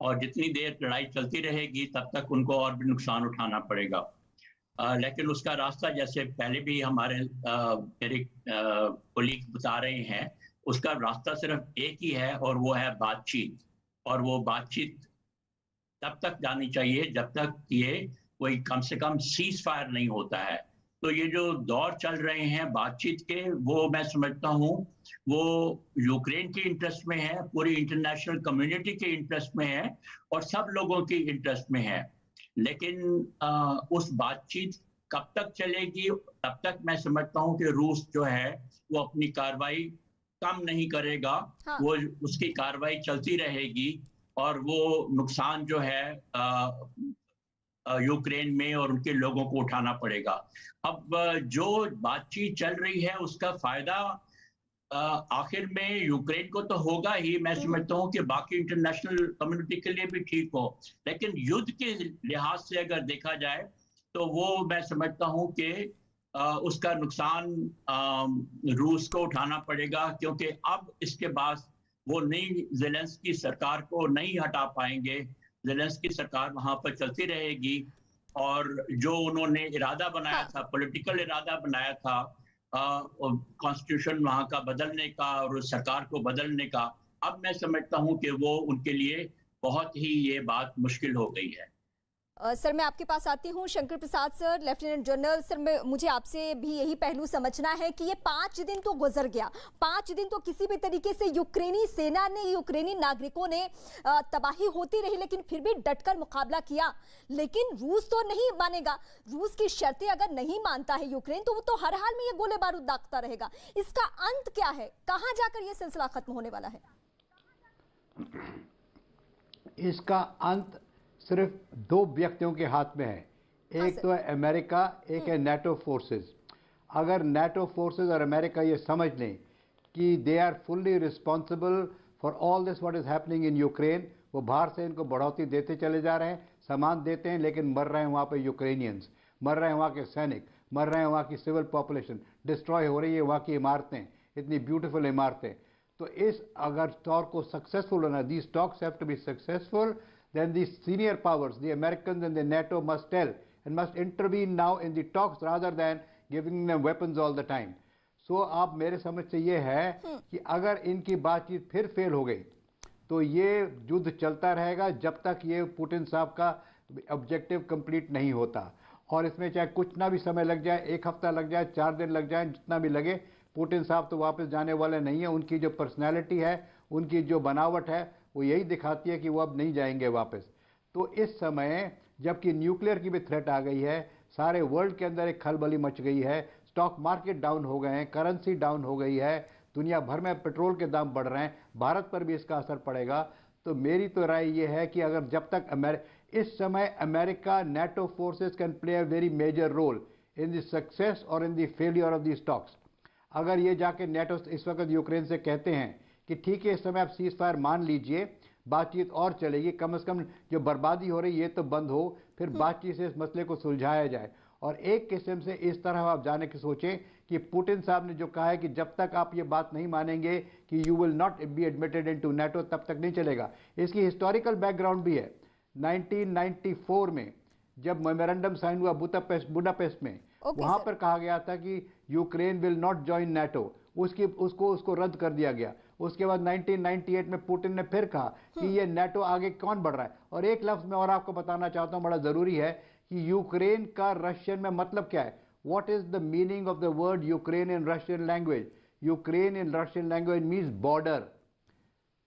और जितनी देर लड़ाई चलती रहेगी तब तक उनको और भी नुकसान उठाना पड़ेगा। लेकिन उसका रास्ता, जैसे पहले भी हमारे मेरे कोलीग बता रहे हैं, उसका रास्ता सिर्फ एक ही है और वो है बातचीत। और वो बातचीत तब तक जानी चाहिए जब तक ये कोई कम से कम सीज फायर नहीं होता है। तो ये जो दौर चल रहे हैं बातचीत के, वो मैं समझता हूँ वो यूक्रेन के इंटरेस्ट में है, पूरी इंटरनेशनल कम्युनिटी के इंटरेस्ट में है और सब लोगों की इंटरेस्ट में है। लेकिन उस बातचीत कब तक चलेगी, तब तक मैं समझता हूँ कि रूस जो है वो अपनी कार्रवाई कम नहीं करेगा। हाँ। वो उसकी कार्रवाई चलती रहेगी और वो नुकसान जो है यूक्रेन में और उनके लोगों को उठाना पड़ेगा। अब जो बातचीत चल रही है उसका फायदा आखिर में यूक्रेन को तो होगा ही। मैं समझता हूँ कि बाकी इंटरनेशनल कम्युनिटी के लिए भी ठीक हो, लेकिन युद्ध के लिहाज से अगर देखा जाए तो वो मैं समझता हूँ कि उसका नुकसान रूस को उठाना पड़ेगा, क्योंकि अब इसके बाद वो नई ज़ेलेंस्की सरकार को नहीं हटा पाएंगे। ज़ेलेंस्की सरकार वहां पर चलती रहेगी और जो उन्होंने इरादा बनाया था, पॉलिटिकल इरादा बनाया था कॉन्स्टिट्यूशन वहां का बदलने का और उस सरकार को बदलने का, अब मैं समझता हूं कि वो उनके लिए बहुत ही ये बात मुश्किल हो गई है। सर मैं आपके पास आती हूँ, Shankar Prasad sir, lieutenant general sir, मुझे आपसे भी यही पहलू समझना है कि ये 5 दिन तो गुजर गया, 5 दिन तो किसी भी तरीके से यूक्रेनी सेना ने, यूक्रेनी नागरिकों ने तबाही होती रही, लेकिन फिर भी डटकर मुकाबला किया। लेकिन रूस तो नहीं मानेगा, रूस की शर्तें अगर नहीं मानता है यूक्रेन, तो वो तो हर हाल में ये गोले बारूद दागता रहेगा। इसका अंत क्या है, कहां जाकर ये सिलसिला खत्म होने वाला है? इसका अंत सिर्फ 2 व्यक्तियों के हाथ में है, एक तो है अमेरिका, एक है नाटो फोर्सेस। अगर नाटो फोर्सेस और अमेरिका ये समझ लें कि they are fully responsible for all this what is happening in Ukraine, वो बाहर से इनको बढ़ोतरी देते चले जा रहे हैं, सामान देते हैं, लेकिन मर रहे हैं वहाँ पे यूक्रेनियंस, मर रहे हैं वहाँ के सैनिक, मर रहे हैं वहाँ की सिविल पॉपुलेशन, डिस्ट्रॉय हो रही है वहाँ की इमारतें, इतनी ब्यूटीफुल इमारतें। तो इस अगर टॉक को सक्सेसफुल होना, these talks have to be successful, then the senior powers, the Americans and the NATO must tell and must intervene now in the talks rather than giving them weapons all the time. So आप मेरे समझ से ये है कि अगर इनकी बातचीत फिर फेल हो गई तो ये युद्ध चलता रहेगा जब तक ये पुतिन साहब का ऑब्जेक्टिव कंप्लीट नहीं होता। और इसमें चाहे कुछ ना भी समय लग जाए, 1 हफ्ता लग जाए, 4 दिन लग जाए, जितना भी लगे, पुतिन साहब तो वापस जाने वाले नहीं है। उनकी जो पर्सनैलिटी है, उनकी जो बनावट है, वो यही दिखाती है कि वो अब नहीं जाएंगे वापस। तो इस समय जबकि न्यूक्लियर की भी थ्रेट आ गई है, सारे वर्ल्ड के अंदर एक खलबली मच गई है, स्टॉक मार्केट डाउन हो गए हैं, करेंसी डाउन हो गई है, दुनिया भर में पेट्रोल के दाम बढ़ रहे हैं, भारत पर भी इसका असर पड़ेगा। तो मेरी तो राय ये है कि अगर जब तक इस समय America, NATO forces can play a very major role in the success और in the failure of the stocks. अगर ये जाके नाटो इस वक्त यूक्रेन से कहते हैं कि ठीक है इस समय आप सीज फायर मान लीजिए, बातचीत और चलेगी, कम से कम जो बर्बादी हो रही है ये तो बंद हो, फिर बातचीत से इस मसले को सुलझाया जाए। और एक किस्म से इस तरह आप जाने की सोचें कि पुतिन साहब ने जो कहा है कि जब तक आप ये बात नहीं मानेंगे कि you will not be admitted into NATO, तब तक नहीं चलेगा। इसकी हिस्टोरिकल बैकग्राउंड भी है। 1994 में जब मेमोरेंडम साइन हुआ बुडापेस्ट में, वहां पर कहा गया था कि Ukraine will not join NATO, उसको रद्द कर दिया गया। उसके बाद 1998 में पुतिन ने फिर कहा कि ये नाटो आगे कौन बढ़ रहा है। और एक लफ्ज में और आपको बताना चाहता हूं, बड़ा जरूरी है कि यूक्रेन का रशियन में मतलब क्या है। What is the meaning of the word Ukraine in Russian language? Ukraine in Russian language means border.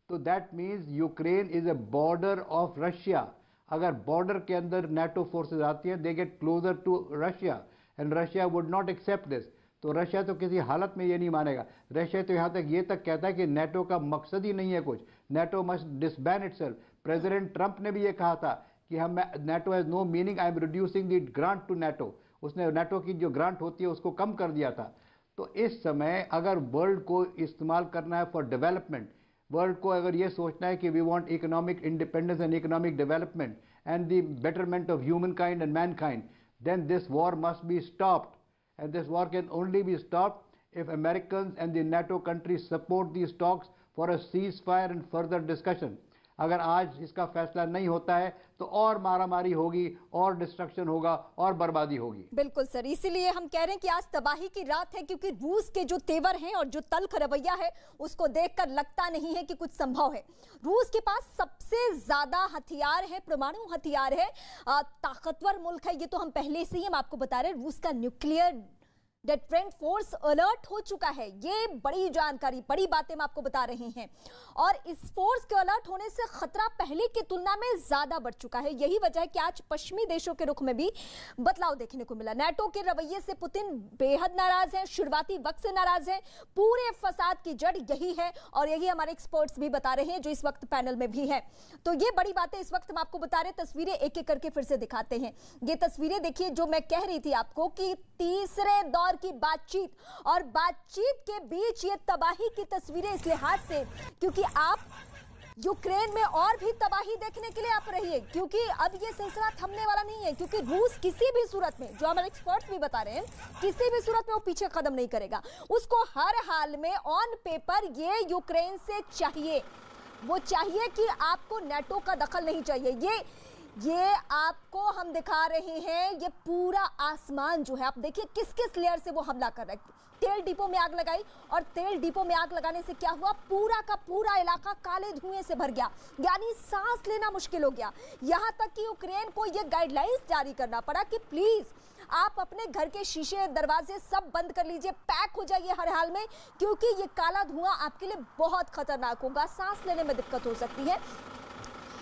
तो that means Ukraine is a border of Russia. अगर बॉर्डर के अंदर नाटो फोर्सेज आती हैं, they get closer to Russia and Russia would not accept this. तो Russia तो किसी हालत में ये नहीं मानेगा। रशिया तो यहाँ तक ये तक कहता है कि नाटो का मकसद ही नहीं है कुछ, NATO must disband itself. President Trump ने भी ये कहा था कि हम NATO has no meaning, I am reducing the grant to NATO. उसने नाटो की जो ग्रांट होती है उसको कम कर दिया था। तो इस समय अगर वर्ल्ड को इस्तेमाल करना है फॉर डेवलपमेंट, वर्ल्ड को अगर ये सोचना है कि we want economic independence and economic development and the betterment of human kind and man kind, then this war must be stopped. And this war can only be stopped if Americans and the NATO countries support these talks for a ceasefire and further discussion. अगर आज इसका फैसला नहीं होता है तो और मारामारी होगी, और डिस्ट्रक्शन होगा, और बर्बादी होगी। बिल्कुल सर, इसीलिए हम कह रहे हैं कि आज तबाही की रात है, क्योंकि रूस के जो तेवर हैं और जो तल्ख रवैया है उसको देखकर लगता नहीं है कि कुछ संभव है। रूस के पास सबसे ज्यादा हथियार है, परमाणु हथियार है, ताकतवर मुल्क है, ये तो हम पहले से ही हम आपको बता रहे हैं। रूस का न्यूक्लियर डेटरेंट फोर्स अलर्ट हो चुका है। ये बड़ी जानकारी, बड़ी बातें हम आपको बता रहे हैं। और इस फोर्स के अलर्ट होने से खतरा पहले की तुलना में ज्यादा बढ़ चुका है। यही वजह है कि आज पश्चिमी देशों के रुख में भी बदलाव देखने को मिला। नाटो के रवैये से पुतिन बेहद नाराज हैं, शुरुआती वक्त से नाराज हैं। पूरे फसाद की जड़ यही है और यही हमारे एक्सपर्ट्स भी बता रहे हैं जो इस वक्त पैनल में भी है। तो ये बड़ी बातें इस वक्त हम आपको बता रहे हैं। तस्वीरें एक एक करके फिर से दिखाते हैं। ये तस्वीरें देखिए जो मैं कह रही थी आपको कि तीसरे दौर की बातचीत, और बातचीत के बीच ये तबाही की तस्वीरें इस लिहाज से क्योंकि आप यूक्रेन में और भी तबाही देखने के लिए आप रहिए, क्योंकि अब ये सिलसिला थमने वाला नहीं है। क्योंकि रूस किसी भी सूरत में, जो हमारे एक्सपर्ट्स भी बता रहे हैं, किसी भी सूरत में वो पीछे कदम नहीं करेगा। उसको हर हाल में ऑन पेपर ये यूक्रेन से चाहिए, वो चाहिए कि आपको नाटो का दखल नहीं चाहिए। ये आपको हम दिखा रहे हैं, ये पूरा आसमान जो है, आप देखिए किस किस लेयर से वो हमला कर रहे हैं। तेल डिपो में आग लगाई और तेल डिपो में आग लगाने से क्या हुआ, पूरा का पूरा इलाका काले धुएं से भर गया, यानी सांस लेना मुश्किल हो गया। यहां तक कि यूक्रेन को ये गाइडलाइंस जारी करना पड़ा कि प्लीज आप अपने घर के शीशे दरवाजे सब बंद कर लीजिए, पैक हो जाइए हर हाल में, क्योंकि ये काला धुआं आपके लिए बहुत खतरनाक होगा, सांस लेने में दिक्कत हो सकती है।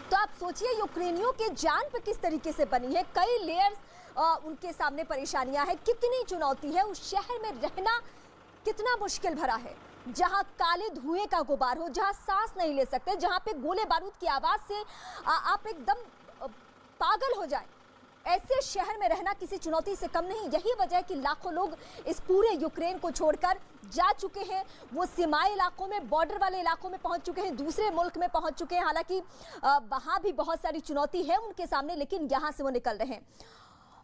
तो आप सोचिए यूक्रेनियों के जान पे किस तरीके से बनी है, कई लेयर्स उनके सामने परेशानियां हैं, कितनी चुनौती है, उस शहर में रहना कितना मुश्किल भरा है, जहां काले धुएं का गुबार हो, जहां सांस नहीं ले सकते, जहां पे गोले बारूद की आवाज से आप एकदम पागल हो जाए। ऐसे शहर में रहना किसी चुनौती से कम नहीं। यही वजह है कि लाखों लोग इस पूरे यूक्रेन को छोड़कर जा चुके हैं, वो सीमाई इलाकों में, बॉर्डर वाले इलाकों में पहुंच चुके हैं, दूसरे मुल्क में पहुंच चुके हैं। हालांकि वहां भी बहुत सारी चुनौती है उनके सामने, लेकिन यहां से वो निकल रहे हैं।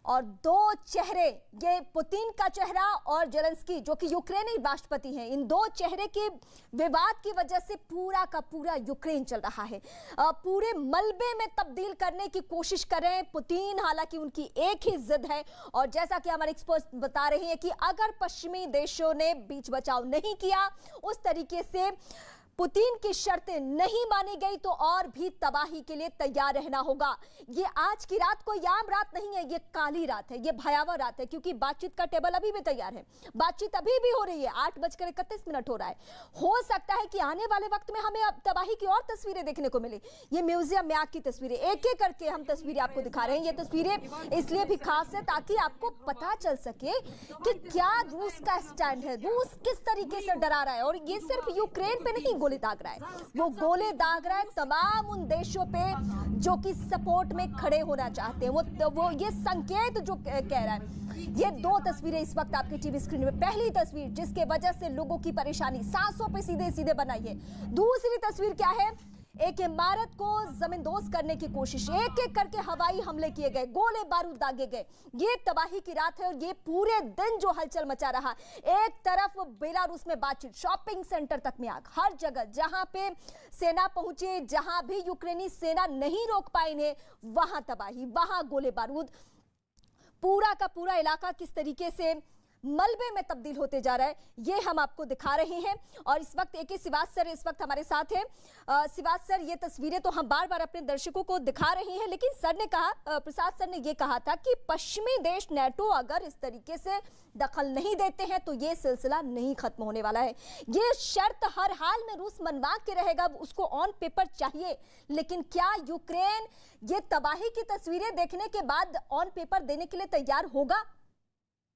और दो चेहरे, ये पुतिन का चेहरा और जेलेंस्की जो कि यूक्रेनी राष्ट्रपति हैं, इन दो चेहरे के विवाद की वजह से पूरा का पूरा यूक्रेन चल रहा है, पूरे मलबे में तब्दील करने की कोशिश कर रहे हैं पुतिन। हालांकि उनकी एक ही जिद है, और जैसा कि हमारे एक्सपर्ट बता रहे हैं कि अगर पश्चिमी देशों ने बीच बचाव नहीं किया, उस तरीके से पुतिन की शर्तें नहीं मानी गई, तो और भी तबाही के लिए तैयार रहना होगा। ये आज की रात कोई आम रात नहीं है, ये काली रात है, ये भयावह रात है, क्योंकि बातचीत का टेबल अभी भी तैयार है, बातचीत अभी भी हो रही है, 8:31 हो रहा है। हो सकता है कि आने वाले वक्त में हमें अब तबाही की और तस्वीरें देखने को मिले। ये म्यूजियम में आग की तस्वीरें, एक एक करके हम तस्वीरें आपको दिखा रहे हैं। ये तस्वीरें इसलिए भी खास है ताकि आपको पता चल सके कि क्या रूस का स्टैंड है, रूस किस तरीके से डरा रहा है। और ये सिर्फ यूक्रेन पे नहीं गोले दाग रहा है, वो गोले दाग रहा है तमाम उन देशों पे जो कि सपोर्ट में खड़े होना चाहते हैं। वो ये संकेत जो कह रहा है। ये दो तस्वीरें इस वक्त आपके टीवी स्क्रीन में, पहली तस्वीर जिसके वजह से लोगों की परेशानी सांसों पे सीधे सीधे बनाई है। दूसरी तस्वीर क्या है, एक इमारत को जमींदोज करने की कोशिश, एक एक करके हवाई हमले किए गए, गोले बारूद दागे गए। ये तबाही की रात है और ये पूरे दिन जो हलचल मचा रहा। एक तरफ बेलारूस में बातचीत, शॉपिंग सेंटर तक में आग, हर जगह जहां पे सेना पहुंचे, जहां भी यूक्रेनी सेना नहीं रोक पाई इन्हें, वहां तबाही, वहां गोले बारूद। पूरा का पूरा इलाका किस तरीके से मलबे में तब्दील होते जा रहा है, ये हम आपको दिखा रहे हैं। और इस वक्त AK सिवास सर इस वक्त हमारे साथ हैं। सिवास सर, ये तस्वीरें तो हम बार बार अपने दर्शकों को दिखा रहे हैं, लेकिन सर ने कहा, प्रसाद सर ने ये कहा था कि पश्चिमी देश नेटो अगर इस तरीके से दखल नहीं देते हैं तो ये सिलसिला नहीं खत्म होने वाला है। ये शर्त हर हाल में रूस मनवा के रहेगा, उसको ऑन पेपर चाहिए। लेकिन क्या यूक्रेन ये तबाही की तस्वीरें देखने के बाद ऑन पेपर देने के लिए तैयार होगा?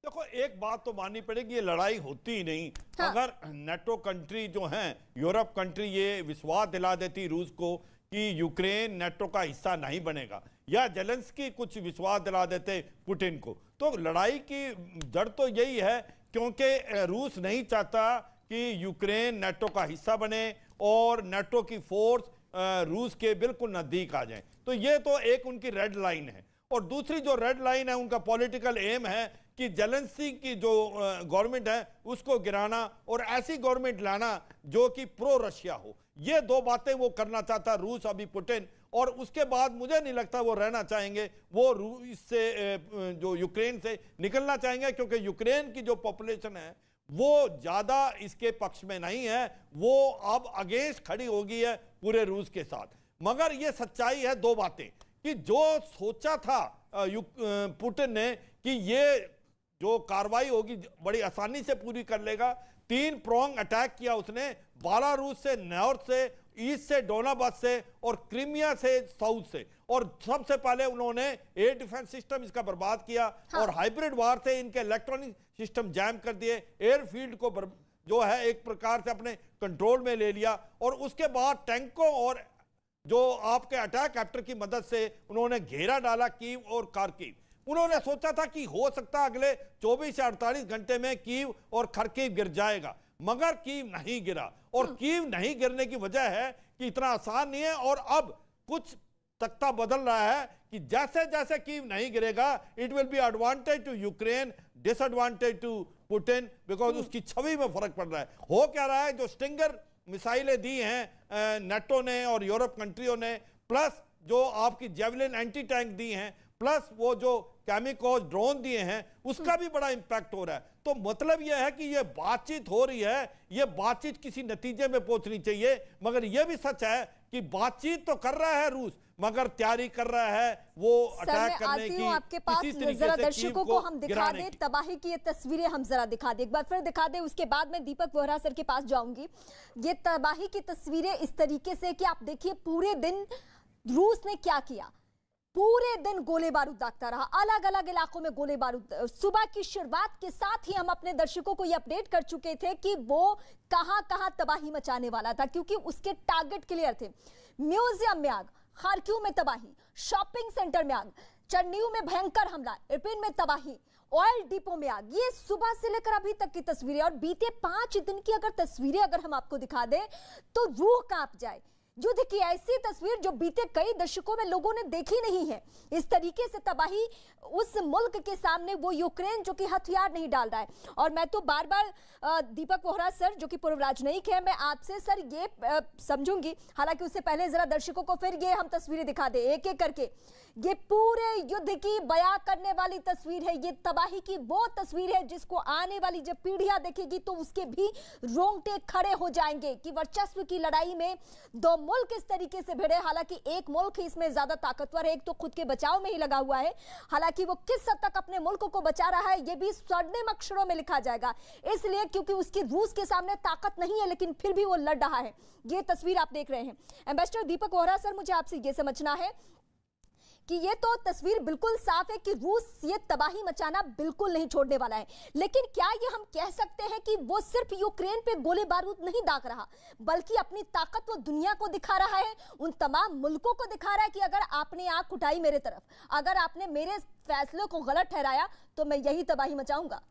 देखो, एक बात तो माननी पड़ेगी, ये लड़ाई होती ही नहीं। हाँ। अगर नेटो कंट्री जो हैं, यूरोप कंट्री, ये विश्वास दिला देती रूस को कि यूक्रेन नेटो का हिस्सा नहीं बनेगा, या जेलेंस्की कुछ विश्वास दिला देते पुतिन को, तो लड़ाई की जड़ तो यही है, क्योंकि रूस नहीं चाहता कि यूक्रेन नेटो का हिस्सा बने और नेटो की फोर्स रूस के बिल्कुल नजदीक आ जाए। तो ये तो एक उनकी रेड लाइन है। और दूसरी जो रेड लाइन है, उनका पॉलिटिकल एम है कि जेलेंस्की की जो गवर्नमेंट है उसको गिराना और ऐसी गवर्नमेंट लाना जो कि प्रो रशिया हो। ये दो बातें वो करना चाहता रूस, अभी पुतिन। और उसके बाद मुझे नहीं लगता वो रहना चाहेंगे, वो रूस से जो यूक्रेन से निकलना चाहेंगे, क्योंकि यूक्रेन की जो पॉपुलेशन है वो ज्यादा इसके पक्ष में नहीं है, वो अब अगेंस्ट खड़ी होगी है पूरे रूस के साथ। मगर ये सच्चाई है दो बातें, कि जो सोचा था पुतिन ने कि ये जो कार्रवाई होगी बड़ी आसानी से पूरी कर लेगा, 3 प्रोंग अटैक किया उसने, बेलारूस से, नॉर्थ से, ईस्ट से, डोनाबास से और क्रीमिया से, साउथ से। और सबसे पहले उन्होंने एयर डिफेंस सिस्टम इसका बर्बाद किया। हाँ। और हाइब्रिड वार से इनके इलेक्ट्रॉनिक सिस्टम जैम कर दिए, एयरफील्ड को जो है एक प्रकार से अपने कंट्रोल में ले लिया। और उसके बाद टैंकों और जो आपके अटैक कैप्टर की मदद से उन्होंने घेरा डाला कीव और खार्किव। उन्होंने सोचा था कि हो सकता है अगले 24 से 48 घंटे में कीव और खार्किव गिर जाएगा, मगर कीव नहीं गिरा। और कीव नहीं गिरने की वजह है कि इतना आसान नहीं है। और अब कुछ तख्ता बदल रहा है कि जैसे जैसे कीव नहीं गिरेगा, it will be advantage to Ukraine, disadvantage to Putin, because उसकी छवि में फर्क पड़ रहा है। हो क्या रहा है, जो स्टिंगर मिसाइलें दी हैं नेटो ने और यूरोप कंट्रियों ने, प्लस जो आपकी जेवलिन एंटी टैंक दी हैं, प्लस वो जो केमिकल ड्रोन दिए हैं, उसका भी बड़ा इंपैक्ट हो रहा है। तो मतलब यह है कि ये बातचीत हो रही है, ये बातचीत किसी नतीजे में पहुंचनी चाहिए, मगर यह भी सच है कि बातचीत तो कर रहा है रूस, मगर तैयारी कर रहा है वो अटैक करने की। आपके पास जरा दर्शकों को हम दिखा दे तबाही की ये तस्वीरें, हम जरा दिखा दे, एक बार फिर दिखा दे, उसके बाद मैं दीपक वोहरा सर के पास जाऊंगी। ये तबाही की तस्वीरें इस तरीके से कि आप देखिए पूरे दिन रूस ने क्या किया, पूरे दिन गोले बारूद दागता रहा, अलग अलग इलाकों में गोले बारूद। सुबह की शुरुआत के साथ ही हम अपने दर्शकों को यह अपडेट कर चुके थे कि वो कहां कहां तबाही मचाने वाला था, क्योंकि उसके टारगेट क्लियर थे। म्यूजियम में आग, खार्किव में तबाही, शॉपिंग सेंटर में आग, चर्निव में भयंकर हमला, इरपिन में तबाही, ऑयल डिपो में आग। ये सुबह से लेकर अभी तक की तस्वीरें, और बीते 5 दिन की अगर तस्वीरें अगर हम आपको दिखा दें तो रूह कांप जाए। युद्ध की ऐसी तस्वीर जो बीते कई दशकों में लोगों ने देखी नहीं है। इस तरीके से तबाही उस मुल्क के सामने, वो यूक्रेन जो कि हथियार नहीं डाल रहा है। और मैं तो बार बार दीपक वोहरा सर जो कि पूर्व राजनयिक है, मैं आपसे सर ये समझूंगी, हालांकि उससे पहले जरा दर्शकों को फिर ये हम तस्वीरें दिखा दे एक एक करके। ये पूरे युद्ध की बयां करने वाली तस्वीर है, ये तबाही की वो तस्वीर है जिसको आने वाली जब पीढ़ियां देखेगी तो उसके भी रोंगटे खड़े हो जाएंगे कि वर्चस्व की लड़ाई में दो मुल्क इस तरीके से भिड़े। हालांकि एक मुल्क ही इसमें ज्यादा ताकतवर है, एक तो खुद के बचाव में ही लगा हुआ है। हालांकि वो किस हद तक अपने मुल्क को बचा रहा है ये भी स्वर्णिम अक्षरों में लिखा जाएगा, इसलिए क्योंकि उसकी रूस के सामने ताकत नहीं है, लेकिन फिर भी वो लड़ रहा है। ये तस्वीर आप देख रहे हैं। एम्बेसडर दीपक वोहरा सर, मुझे आपसे ये समझना है कि ये तो तस्वीर बिल्कुल साफ है कि रूस ये तबाही मचाना बिल्कुल नहीं छोड़ने वाला है, लेकिन क्या ये हम कह सकते हैं कि वो सिर्फ यूक्रेन पे गोले बारूद नहीं दाग रहा, बल्कि अपनी ताकत वो दुनिया को दिखा रहा है, उन तमाम मुल्कों को दिखा रहा है कि अगर आपने आंख उठाई मेरे तरफ, अगर आपने मेरे फैसले को गलत ठहराया तो मैं यही तबाही मचाऊंगा।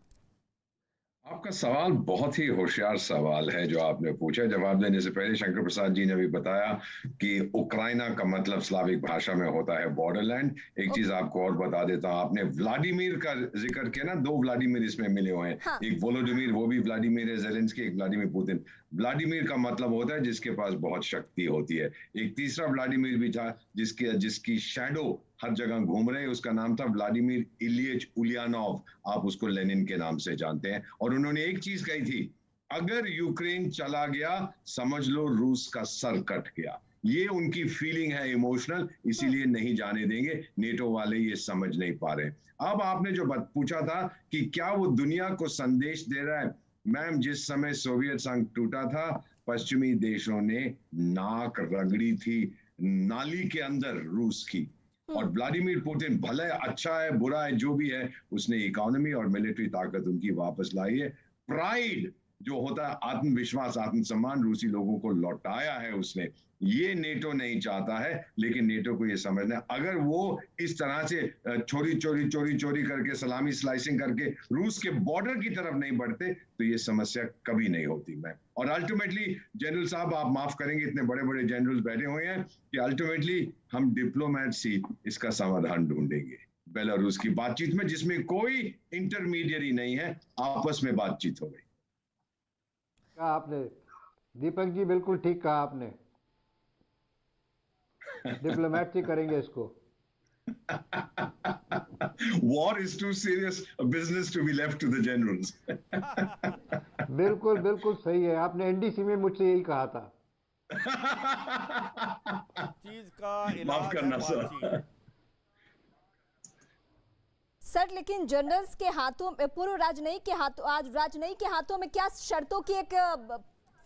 आपका सवाल बहुत ही होशियार सवाल है जो आपने पूछा। जवाब देने से पहले शंकर प्रसाद जी ने भी बताया कि उक्राइना का मतलब स्लाविक भाषा में होता है बॉर्डरलैंड। एक चीज आपको और बता देता हूं, आपने व्लादिमीर का जिक्र किया ना, 2 व्लादिमीर इसमें मिले हुए हैं। हाँ। एक वोलोडिमीर, वो भी व्लादिमीर है, ज़ेलेंस्की, एक व्लादिमीर पुतिन। व्लादिमीर का मतलब होता है जिसके पास बहुत शक्ति होती है। एक तीसरा व्लादिमीर भी था जिसकी शैडो हर जगह घूम रहे, उसका नाम था व्लादिमीर इलियच उलियानोव। आप उसको लेनिन के नाम से जानते हैं। और उन्होंने एक चीज कही थी, अगर यूक्रेन चला गया समझ लो रूस का सर कट गया। ये उनकी फीलिंग है, इमोशनल, इसीलिए नहीं जाने देंगे। नेटो वाले ये समझ नहीं पा रहे। अब आपने जो पूछा था कि क्या वो दुनिया को संदेश दे रहा है, मैम, जिस समय सोवियत संघ टूटा था पश्चिमी देशों ने नाक रगड़ी थी नाली के अंदर रूस की। और व्लादिमीर पुतिन भले अच्छा है बुरा है जो भी है, उसने इकोनॉमी और मिलिट्री ताकत उनकी वापस लाई है। प्राइड जो होता है, आत्मविश्वास, आत्मसम्मान, रूसी लोगों को लौटाया है उसने। ये नेटो नहीं चाहता है, लेकिन नेटो को ये समझना है अगर वो इस तरह से चोरी करके, सलामी स्लाइसिंग करके रूस के बॉर्डर की तरफ नहीं बढ़ते तो ये समस्या कभी नहीं होती। मैं और अल्टीमेटली जनरल साहब, आप माफ करेंगे, इतने बड़े बड़े जनरल्स बैठे हुए हैं कि अल्टीमेटली हम डिप्लोमेट्स ही इसका समाधान ढूंढेंगे बेलारूस की बातचीत में, जिसमें कोई इंटरमीडियरी नहीं है, आपस में बातचीत हो गई। कहा आपने दीपक जी, बिल्कुल ठीक कहा आपने। डिप्लोमेट ही करेंगे इसको। War is too serious a business to be left to the generals. बिल्कुल बिल्कुल सही है, आपने एनडीसी में मुझसे यही कहा था। चीज का माफ करना सर। सर, लेकिन जनरल्स के हाथों में, पूर्व राजनयिक के हाथों, आज राजनयिक के हाथों में क्या शर्तों की एक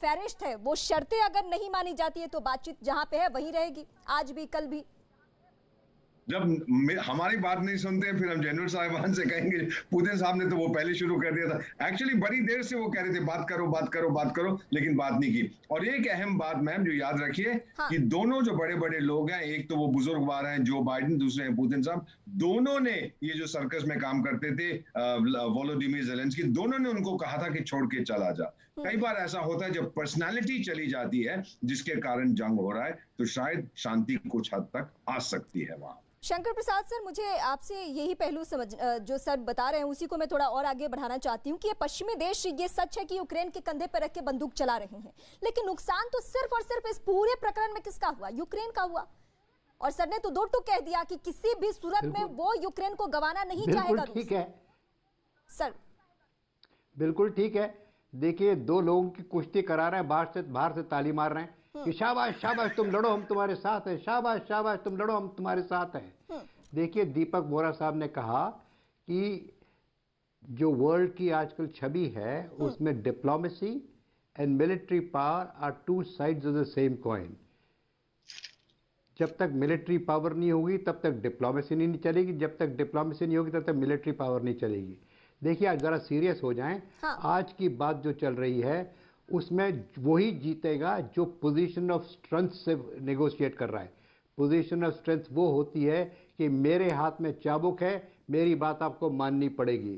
फहरिस्त है? वो शर्तें अगर नहीं मानी जाती है तो बातचीत जहां पे है वहीं रहेगी, आज भी कल भी। जब हमारी बात नहीं सुनते फिर हम जनरल साहिबान से कहेंगे, पुतिन साहब ने तो वो पहले शुरू कर दिया था। एक्चुअली बड़ी देर से वो कह रहे थे बात करो, लेकिन बात नहीं की। और एक अहम बात मैम जो याद रखिए, हाँ। कि दोनों जो बड़े बड़े लोग हैं, एक तो वो बुजुर्गवार हैं जो बाइडेन, दूसरे हैं पुतिन साहब, दोनों ने ये जो सर्कस में काम करते थे वोलोडिमीर ज़ेलेंस्की, दोनों ने उनको कहा था कि छोड़ के चला जा। कई बार ऐसा होता है जब पर्सनालिटी चली जाती है जिसके कारण जंग हो रहा है, तो शायद शांति कुछ हद तक आ सकती है वहां। शंकर प्रसाद सर, मुझे आपसे यही पहलू जो सर बता रहे हैं उसी को मैं थोड़ा और आगे बढ़ाना चाहती हूँ कि ये पश्चिमी देश, ये सच है कि यूक्रेन के कंधे पर रख के बंदूक चला रहे हैं, लेकिन नुकसान तो सिर्फ और सिर्फ इस पूरे प्रकरण में किसका हुआ? यूक्रेन का हुआ। और सर ने तो दो टूक कह दिया कि किसी भी सूरत में वो यूक्रेन को गंवाना नहीं चाहेगा। ठीक है सर, बिल्कुल ठीक है। देखिए, दो लोगों की कुश्ती करा रहे हैं, बाहर से ताली मार रहे हैं कि शाबाश शाबाश तुम लड़ो हम तुम्हारे साथ हैं, शाबाश शाबाश तुम लड़ो हम तुम्हारे साथ हैं। देखिए, दीपक बोहरा साहब ने कहा कि जो वर्ल्ड की आजकल छवि है उसमें diplomacy and military power are two sides of the same coin. जब तक मिलिट्री पावर नहीं होगी तब तक डिप्लोमेसी नहीं चलेगी, जब तक डिप्लोमेसी नहीं होगी तब तक मिलिट्री पावर नहीं चलेगी। देखिए, आज जरा सीरियस हो जाएं। हाँ। आज की बात जो चल रही है उसमें वही जीतेगा जो पोजीशन ऑफ स्ट्रेंथ से नेगोशिएट कर रहा है। पोजीशन ऑफ स्ट्रेंथ वो होती है कि मेरे हाथ में चाबुक है, मेरी बात आपको माननी पड़ेगी।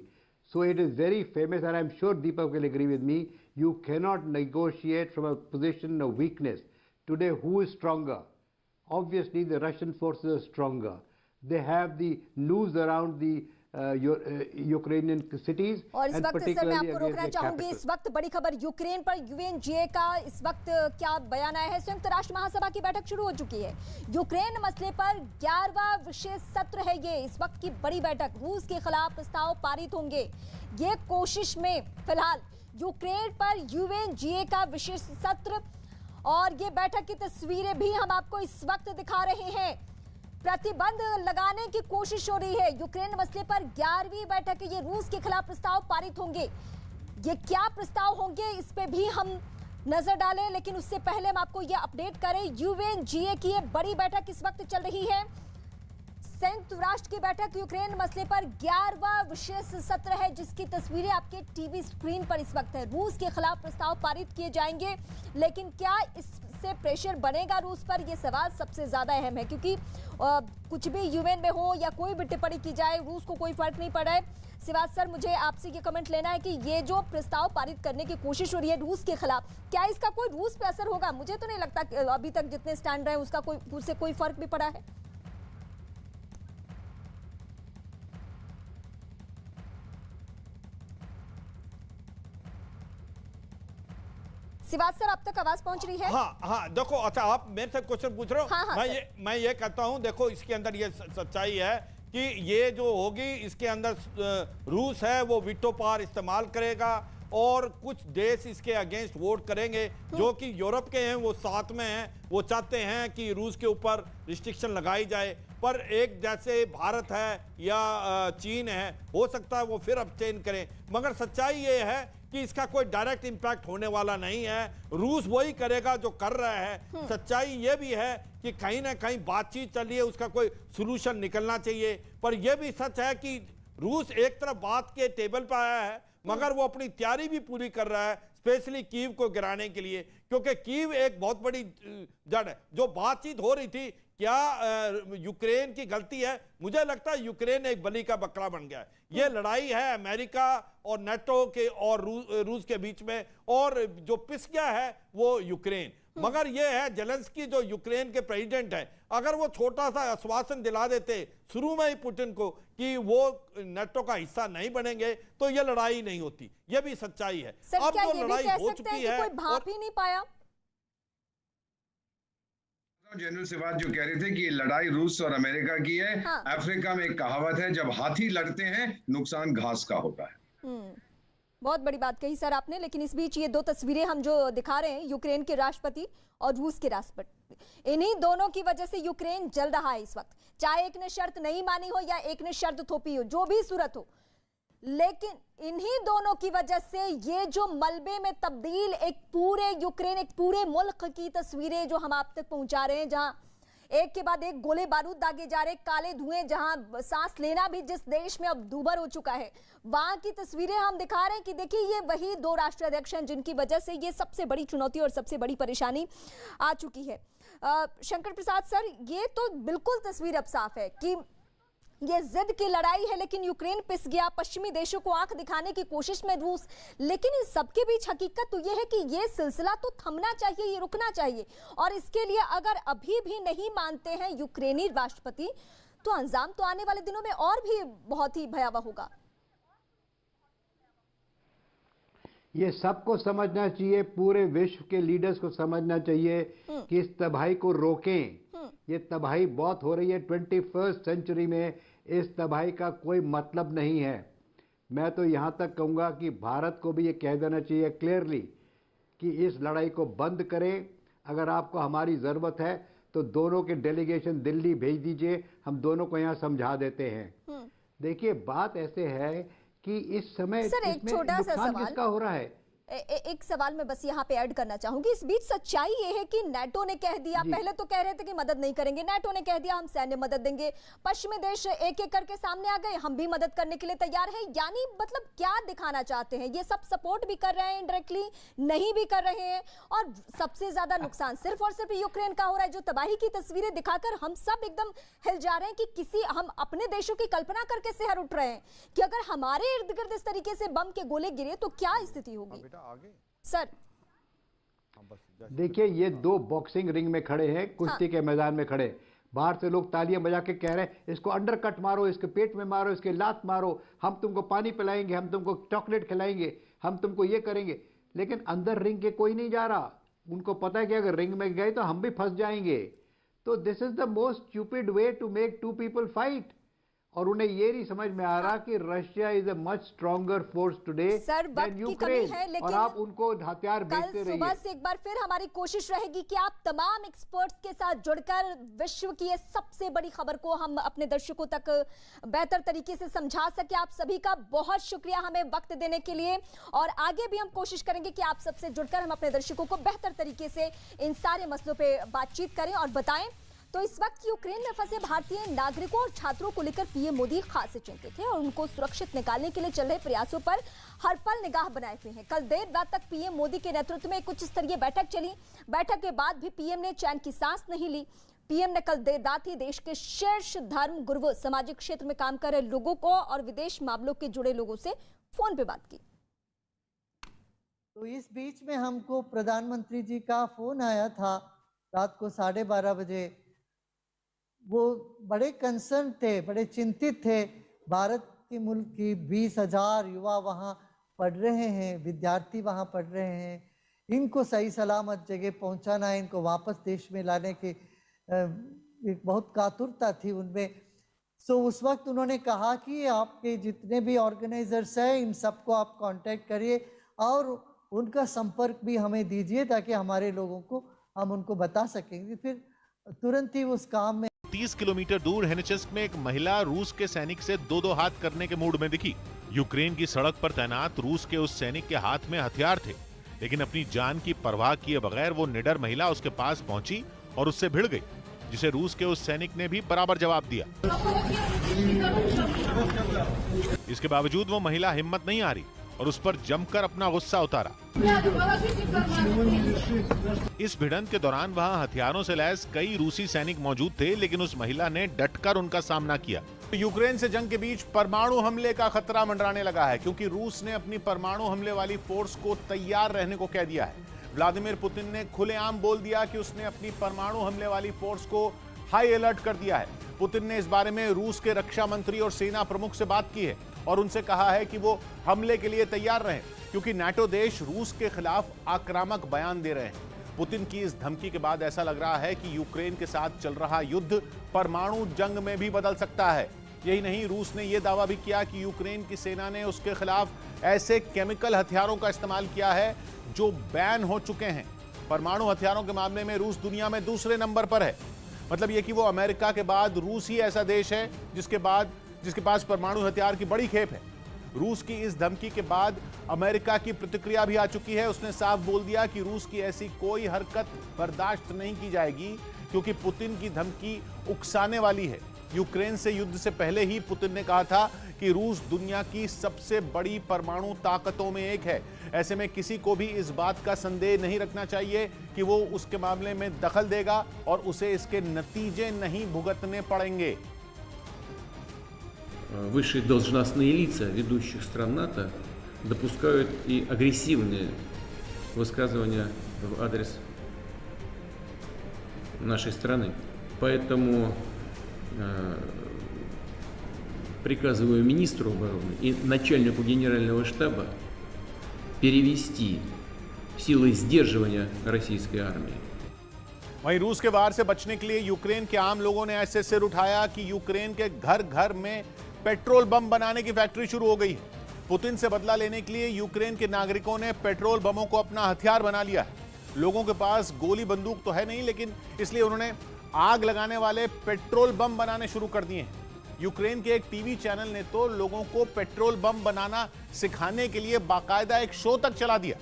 So it is very famous and I am sure Deepak will agree with me, you cannot negotiate from a position of weakness. Today who is stronger? Obviously, the Russian forces are stronger. They have the noose around the Ukrainian cities. और इस वक्त sir मैं आपको रोकना चाहूंगी। इस वक्त बड़ी खबर यूक्रेन पर UNGA का इस वक्त क्या बयान आया है। संयुक्त राष्ट्र महासभा की बैठक शुरू हो चुकी है। यूक्रेन मसले पर 11वां विशेष सत्र है ये। इस वक्त की बड़ी बैठक, रूस के खिलाफ प्रस्ताव पारित होंगे। ये कोशिश में फिलहाल यूक्रेन पर UNGA का विशेष सत्र और ये बैठक की तस्वीरें भी हम आपको इस वक्त दिखा रहे हैं। प्रतिबंध लगाने की कोशिश हो रही है यूक्रेन मसले पर। 11वीं बैठक है ये। रूस के खिलाफ प्रस्ताव पारित होंगे। ये क्या प्रस्ताव होंगे इस पे भी हम नजर डालें, लेकिन उससे पहले हम आपको ये अपडेट करें, UNGA की ये बड़ी बैठक इस वक्त चल रही है। संयुक्त राष्ट्र की बैठक यूक्रेन मसले पर 11वां विशेष सत्र है, जिसकी तस्वीरें आपके टीवी स्क्रीन पर इस वक्त है। रूस के खिलाफ प्रस्ताव पारित किए जाएंगे, लेकिन क्या इससे प्रेशर बनेगा रूस पर? यह सवाल सबसे ज्यादा अहम है, क्योंकि कुछ भी यूएन में हो या कोई भी टिप्पणी की जाए, रूस को कोई फर्क नहीं पड़ा है। सिवाज सर, मुझे आपसे ये कमेंट लेना है कि ये जो प्रस्ताव पारित करने की कोशिश हो रही है रूस के खिलाफ, क्या इसका कोई रूस पे असर होगा? मुझे तो नहीं लगता कि अभी तक जितने स्टैंड रहे उससे कोई फर्क भी पड़ा है। सिवाज सर, आप तक आवाज पहुंच रही है? हाँ, देखो, अच्छा आप मेरे से क्वेश्चन पूछ रहे हो। हाँ, मैं ये कहता हूं, देखो इसके अंदर ये सच्चाई है कि ये जो होगी इसके अंदर रूस है वो वीटो पावर इस्तेमाल करेगा और कुछ देश इसके अगेंस्ट वोट करेंगे। जो कि यूरोप के हैं वो साथ में हैं, वो चाहते हैं कि रूस के ऊपर रिस्ट्रिक्शन लगाई जाए, पर एक जैसे भारत है या चीन है, हो सकता है वो फिर अब्सटेन करें। मगर सच्चाई ये है कि इसका कोई डायरेक्ट इंपैक्ट होने वाला नहीं है। रूस वही करेगा जो कर रहा है। सच्चाई ये भी है कि कहीं ना कहीं बातचीत चल रही है, उसका कोई सोल्यूशन निकलना चाहिए। पर यह भी सच है कि रूस एक तरफ बात के टेबल पर आया है, मगर वो अपनी तैयारी भी पूरी कर रहा है, स्पेशली कीव को गिराने के लिए, क्योंकि कीव एक बहुत बड़ी जड़ है। जो बातचीत हो रही थी, क्या यूक्रेन की गलती है? मुझे लगता है यूक्रेन एक बलि का बकरा बन गया है। ये लड़ाई है अमेरिका और नेटो के और रूस के बीच में, और जो पिस गया है वो यूक्रेन। मगर ये है, जेलेंस्की जो यूक्रेन के प्रेसिडेंट है, अगर वो छोटा सा आश्वासन दिला देते शुरू में ही पुतिन को कि वो नेटो का हिस्सा नहीं बनेंगे, तो ये लड़ाई नहीं होती। ये भी सच्चाई है। अब जो लड़ाई हो चुकी है, कोई भाप ही नहीं पाया। जनरल सिवाज जो कह रहे थे कि लड़ाई रूस और अमेरिका की है। हाँ। अफ्रीका में एक कहावत है, जब हाथी लड़ते हैं नुकसान घास का होता है। बहुत बड़ी बात कही सर आपने। लेकिन इस बीच ये दो तस्वीरें हम जो दिखा रहे हैं, यूक्रेन के राष्ट्रपति और रूस के राष्ट्रपति, इन्हीं दोनों की वजह से यूक्रेन जल रहा है इस वक्त। चाहे एक ने शर्त नहीं मानी हो या एक ने शर्त थोपी हो, जो भी सूरत हो, लेकिन इन्हीं दोनों की वजह से ये जो मलबे में तब्दील एक पूरे यूक्रेन, एक पूरे मुल्क की तस्वीरें जो हम आप तक पहुंचा रहे हैं, जहां एक के बाद एक गोले बारूद दागे जा रहे, काले धुएं, जहां सांस लेना भी जिस देश में अब दूभर हो चुका है, वहां की तस्वीरें हम दिखा रहे हैं कि देखिए ये वही दो राष्ट्राध्यक्ष हैं जिनकी वजह से ये सबसे बड़ी चुनौती और सबसे बड़ी परेशानी आ चुकी है। शंकर प्रसाद सर, ये तो बिल्कुल तस्वीर अब साफ है कि ये जिद की लड़ाई है, लेकिन यूक्रेन पिस गया, पश्चिमी देशों को आंख दिखाने की कोशिश में रूस। लेकिन इस सबके बीच हकीकत तो ये है कि ये सिलसिला तो थमना चाहिए, ये रुकना चाहिए। और इसके लिए अगर अभी भी नहीं मानते हैं यूक्रेनी राष्ट्रपति, तो अंजाम तो आने वाले दिनों में और भी बहुत ही भयावह होगा। ये सबको समझना चाहिए, पूरे विश्व के लीडर्स को समझना चाहिए कि इस तबाही को रोकें। ये तबाही बहुत हो रही है 21st सेंचुरी में, इस तबाही का कोई मतलब नहीं है। मैं तो यहाँ तक कहूँगा कि भारत को भी ये कह देना चाहिए क्लियरली कि इस लड़ाई को बंद करें। अगर आपको हमारी ज़रूरत है तो दोनों के डेलीगेशन दिल्ली भेज दीजिए, हम दोनों को यहाँ समझा देते हैं। देखिए बात ऐसे है कि इस समय सर एक छोटा सा सवाल किसका हो रहा है, एक सवाल मैं बस यहाँ पे ऐड करना चाहूंगी। इस बीच सच्चाई ये है कि नाटो ने कह दिया, पहले तो कह रहे थे कि मदद नहीं करेंगे, नाटो ने कह दिया हम सैन्य मदद देंगे, पश्चिमी देश एक एक करके सामने आ गए, हम भी मदद करने के लिए तैयार हैं। यानी मतलब क्या दिखाना चाहते हैं? ये सब सपोर्ट भी कर रहे हैं इनडायरेक्टली, नहीं भी कर रहे हैं, और सबसे ज्यादा नुकसान सिर्फ और सिर्फ यूक्रेन का हो रहा है। जो तबाही की तस्वीरें दिखाकर हम सब एकदम हिल जा रहे हैं कि हम अपने देशों की कल्पना करके सिहर उठ रहे हैं कि अगर हमारे इर्द गिर्द इस तरीके से बम के गोले गिरे तो क्या स्थिति होगी। सर देखिए ये दो बॉक्सिंग रिंग में खड़े हैं, कुश्ती के मैदान में खड़े, बाहर से लोग तालियां बजा के कह रहे हैं इसको अंडर कट मारो, इसके पेट में मारो, इसके लात मारो, हम तुमको पानी पिलाएंगे, हम तुमको चॉकलेट खिलाएंगे, हम तुमको ये करेंगे। लेकिन अंदर रिंग के कोई नहीं जा रहा, उनको पता है कि अगर रिंग में गए तो हम भी फंस जाएंगे। तो this is the most stupid way to make two people fight. और उन्हें ये नहीं समझ में आ रहा कि Russia is a much stronger force today than Ukraine, और आप उनको हथियार भेजते रहिए। सुबह से एक बार फिर हमारी कोशिश रहेगी कि आप तमाम एक्सपर्ट्स के साथ जुड़कर विश्व की ये सबसे बड़ी खबर को हम अपने दर्शकों तक बेहतर तरीके से समझा सके। आप सभी का बहुत शुक्रिया हमें वक्त देने के लिए, और आगे भी हम कोशिश करेंगे कि आप सबसे जुड़कर हम अपने दर्शकों को बेहतर तरीके से इन सारे मसलों पे बातचीत करें और बताएं। तो इस वक्त यूक्रेन में फंसे भारतीय नागरिकों और छात्रों को लेकर पीएम मोदी खास चिंतित हैं और उनको सुरक्षित निकालने के लिए चल रहे प्रयासों पर हर पल निगाह बनाए हुए हैं। कल देर रात तक पीएम मोदी के नेतृत्व में एक उच्च स्तरीय बैठक चली। बैठक के बाद भी पीएम ने चैन की सांस नहीं ली। पीएम ने कल देर रात ही देश के शीर्ष धर्म गुरुओं, सामाजिक क्षेत्र में काम कर रहे लोगों को और विदेश मामलों के जुड़े लोगों से फोन पे बात की। तो इस बीच में हमको प्रधानमंत्री जी का फोन आया था रात को 12:30 बजे। वो बड़े कंसर्न थे, बड़े चिंतित थे। भारत के मुल्क की 20,000 युवा वहाँ पढ़ रहे हैं, विद्यार्थी वहाँ पढ़ रहे हैं, इनको सही सलामत जगह पहुँचाना है, इनको वापस देश में लाने की एक बहुत कातुरता थी उनमें। सो उस वक्त उन्होंने कहा कि आपके जितने भी ऑर्गेनाइजर्स हैं इन सबको आप कांटेक्ट करिए और उनका संपर्क भी हमें दीजिए ताकि हमारे लोगों को हम उनको बता सकेंगे। फिर तुरंत ही उस काम में 30 किलोमीटर दूर हेनेचेस्क में एक महिला रूस के सैनिक से दो हाथ करने के मूड में दिखी। यूक्रेन की सड़क पर तैनात रूस के उस सैनिक के हाथ में हथियार थे, लेकिन अपनी जान की परवाह किए बगैर वो निडर महिला उसके पास पहुंची और उससे भिड़ गई, जिसे रूस के उस सैनिक ने भी बराबर जवाब दिया। इसके बावजूद वो महिला हिम्मत नहीं हारी और उस पर जमकर अपना गुस्सा उतारा। इस भिड़ंत के दौरान वहां हथियारों से लैस कई रूसी सैनिक मौजूद थे, लेकिन उस महिला ने डटकर उनका सामना किया। यूक्रेन से जंग के बीच परमाणु हमले का खतरा मंडराने लगा है, क्योंकि रूस ने अपनी परमाणु हमले वाली फोर्स को तैयार रहने को कह दिया है। व्लादिमीर पुतिन ने खुलेआम बोल दिया कि उसने अपनी परमाणु हमले वाली फोर्स को हाई अलर्ट कर दिया है। पुतिन ने इस बारे में रूस के रक्षा मंत्री और सेना प्रमुख से बात की है और उनसे कहा है कि वो हमले के लिए तैयार रहें, क्योंकि नाटो देश रूस के खिलाफ आक्रामक बयान दे रहे हैं। पुतिन की इस धमकी के बाद ऐसा लग रहा है कि यूक्रेन के साथ चल रहा युद्ध परमाणु जंग में भी बदल सकता है। यही नहीं, रूस ने यह दावा भी किया कि यूक्रेन की सेना ने उसके खिलाफ ऐसे केमिकल हथियारों का इस्तेमाल किया है जो बैन हो चुके हैं। परमाणु हथियारों के मामले में रूस दुनिया में दूसरे नंबर पर है। मतलब यह कि वो अमेरिका के बाद रूस ही ऐसा देश है जिसके पास परमाणु हथियार की बड़ी खेप है। रूस की इस धमकी के बाद अमेरिका की प्रतिक्रिया भी आ चुकी है। उसने साफ बोल दिया कि रूस की ऐसी कोई हरकत बर्दाश्त नहीं की जाएगी, क्योंकि पुतिन की धमकी उकसाने वाली है। यूक्रेन से युद्ध से पहले ही पुतिन ने कहा था कि रूस दुनिया की सबसे बड़ी परमाणु ताकतों में एक है। ऐसे में किसी को भी इस बात का संदेह नहीं रखना चाहिए कि वो उसके मामले में दखल देगा और उसे इसके नतीजे नहीं भुगतने पड़ेंगे। Высшие должностные лица ведущих стран НАТО допускают и агрессивные высказывания в адрес нашей страны. Поэтому приказываю министру обороны и начальнику генерального штаба перевести силы сдерживания российской армии वहीं रूस के वार से बचने के लिए यूक्रेन के आम लोगों ने ऐसे सिर उठाया कि यूक्रेन के घर घर में पेट्रोल बम बनाने की फैक्ट्री शुरू हो गई है। पुतिन से बदला लेने के लिए यूक्रेन के नागरिकों ने पेट्रोल बमों को अपना हथियार बना लिया है। लोगों के पास गोली बंदूक तो है नहीं, लेकिन इसलिए उन्होंने आग लगाने वाले पेट्रोल बम बनाने शुरू कर दिए हैं। यूक्रेन के एक टीवी चैनल ने तो लोगों को पेट्रोल बम बनाना सिखाने के लिए बाकायदा एक शो तक चला दिया,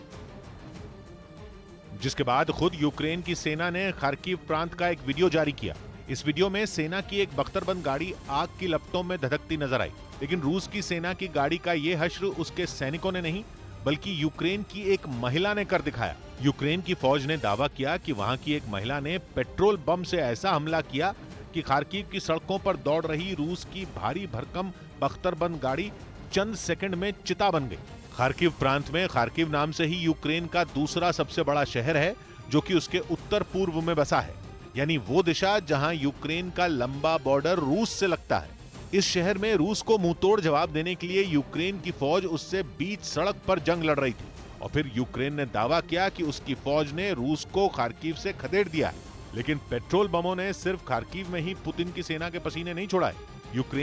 जिसके बाद खुद यूक्रेन की सेना ने खार्किव प्रांत का एक वीडियो जारी किया। इस वीडियो में सेना की एक बख्तरबंद गाड़ी आग की लपटों में धधकती नजर आई, लेकिन रूस की सेना की गाड़ी का यह हश्र उसके सैनिकों ने नहीं बल्कि यूक्रेन की एक महिला ने कर दिखाया। यूक्रेन की फौज ने दावा किया कि वहां की एक महिला ने पेट्रोल बम से ऐसा हमला किया कि खार्किव की सड़कों पर दौड़ रही रूस की भारी भरकम बख्तरबंद गाड़ी चंद सेकंड में चिता बन गई। खार्किव प्रांत में खार्किव नाम से ही यूक्रेन का दूसरा सबसे बड़ा शहर है, जो कि उसके उत्तर पूर्व में बसा है, यानी वो दिशा जहां यूक्रेन का लंबा बॉर्डर रूस से लगता है। इस शहर में रूस को मुंहतोड़ जवाब देने के लिए यूक्रेन की फौज उससे बीच सड़क पर जंग लड़ रही थी, और फिर यूक्रेन ने दावा किया कि उसकी फौज ने रूस को खार्किव से खदेड़ दिया है। लेकिन पेट्रोल बमों ने सिर्फ खार्किव में ही पुतिन की सेना के पसीने नहीं छोड़ाए। यूक्रेन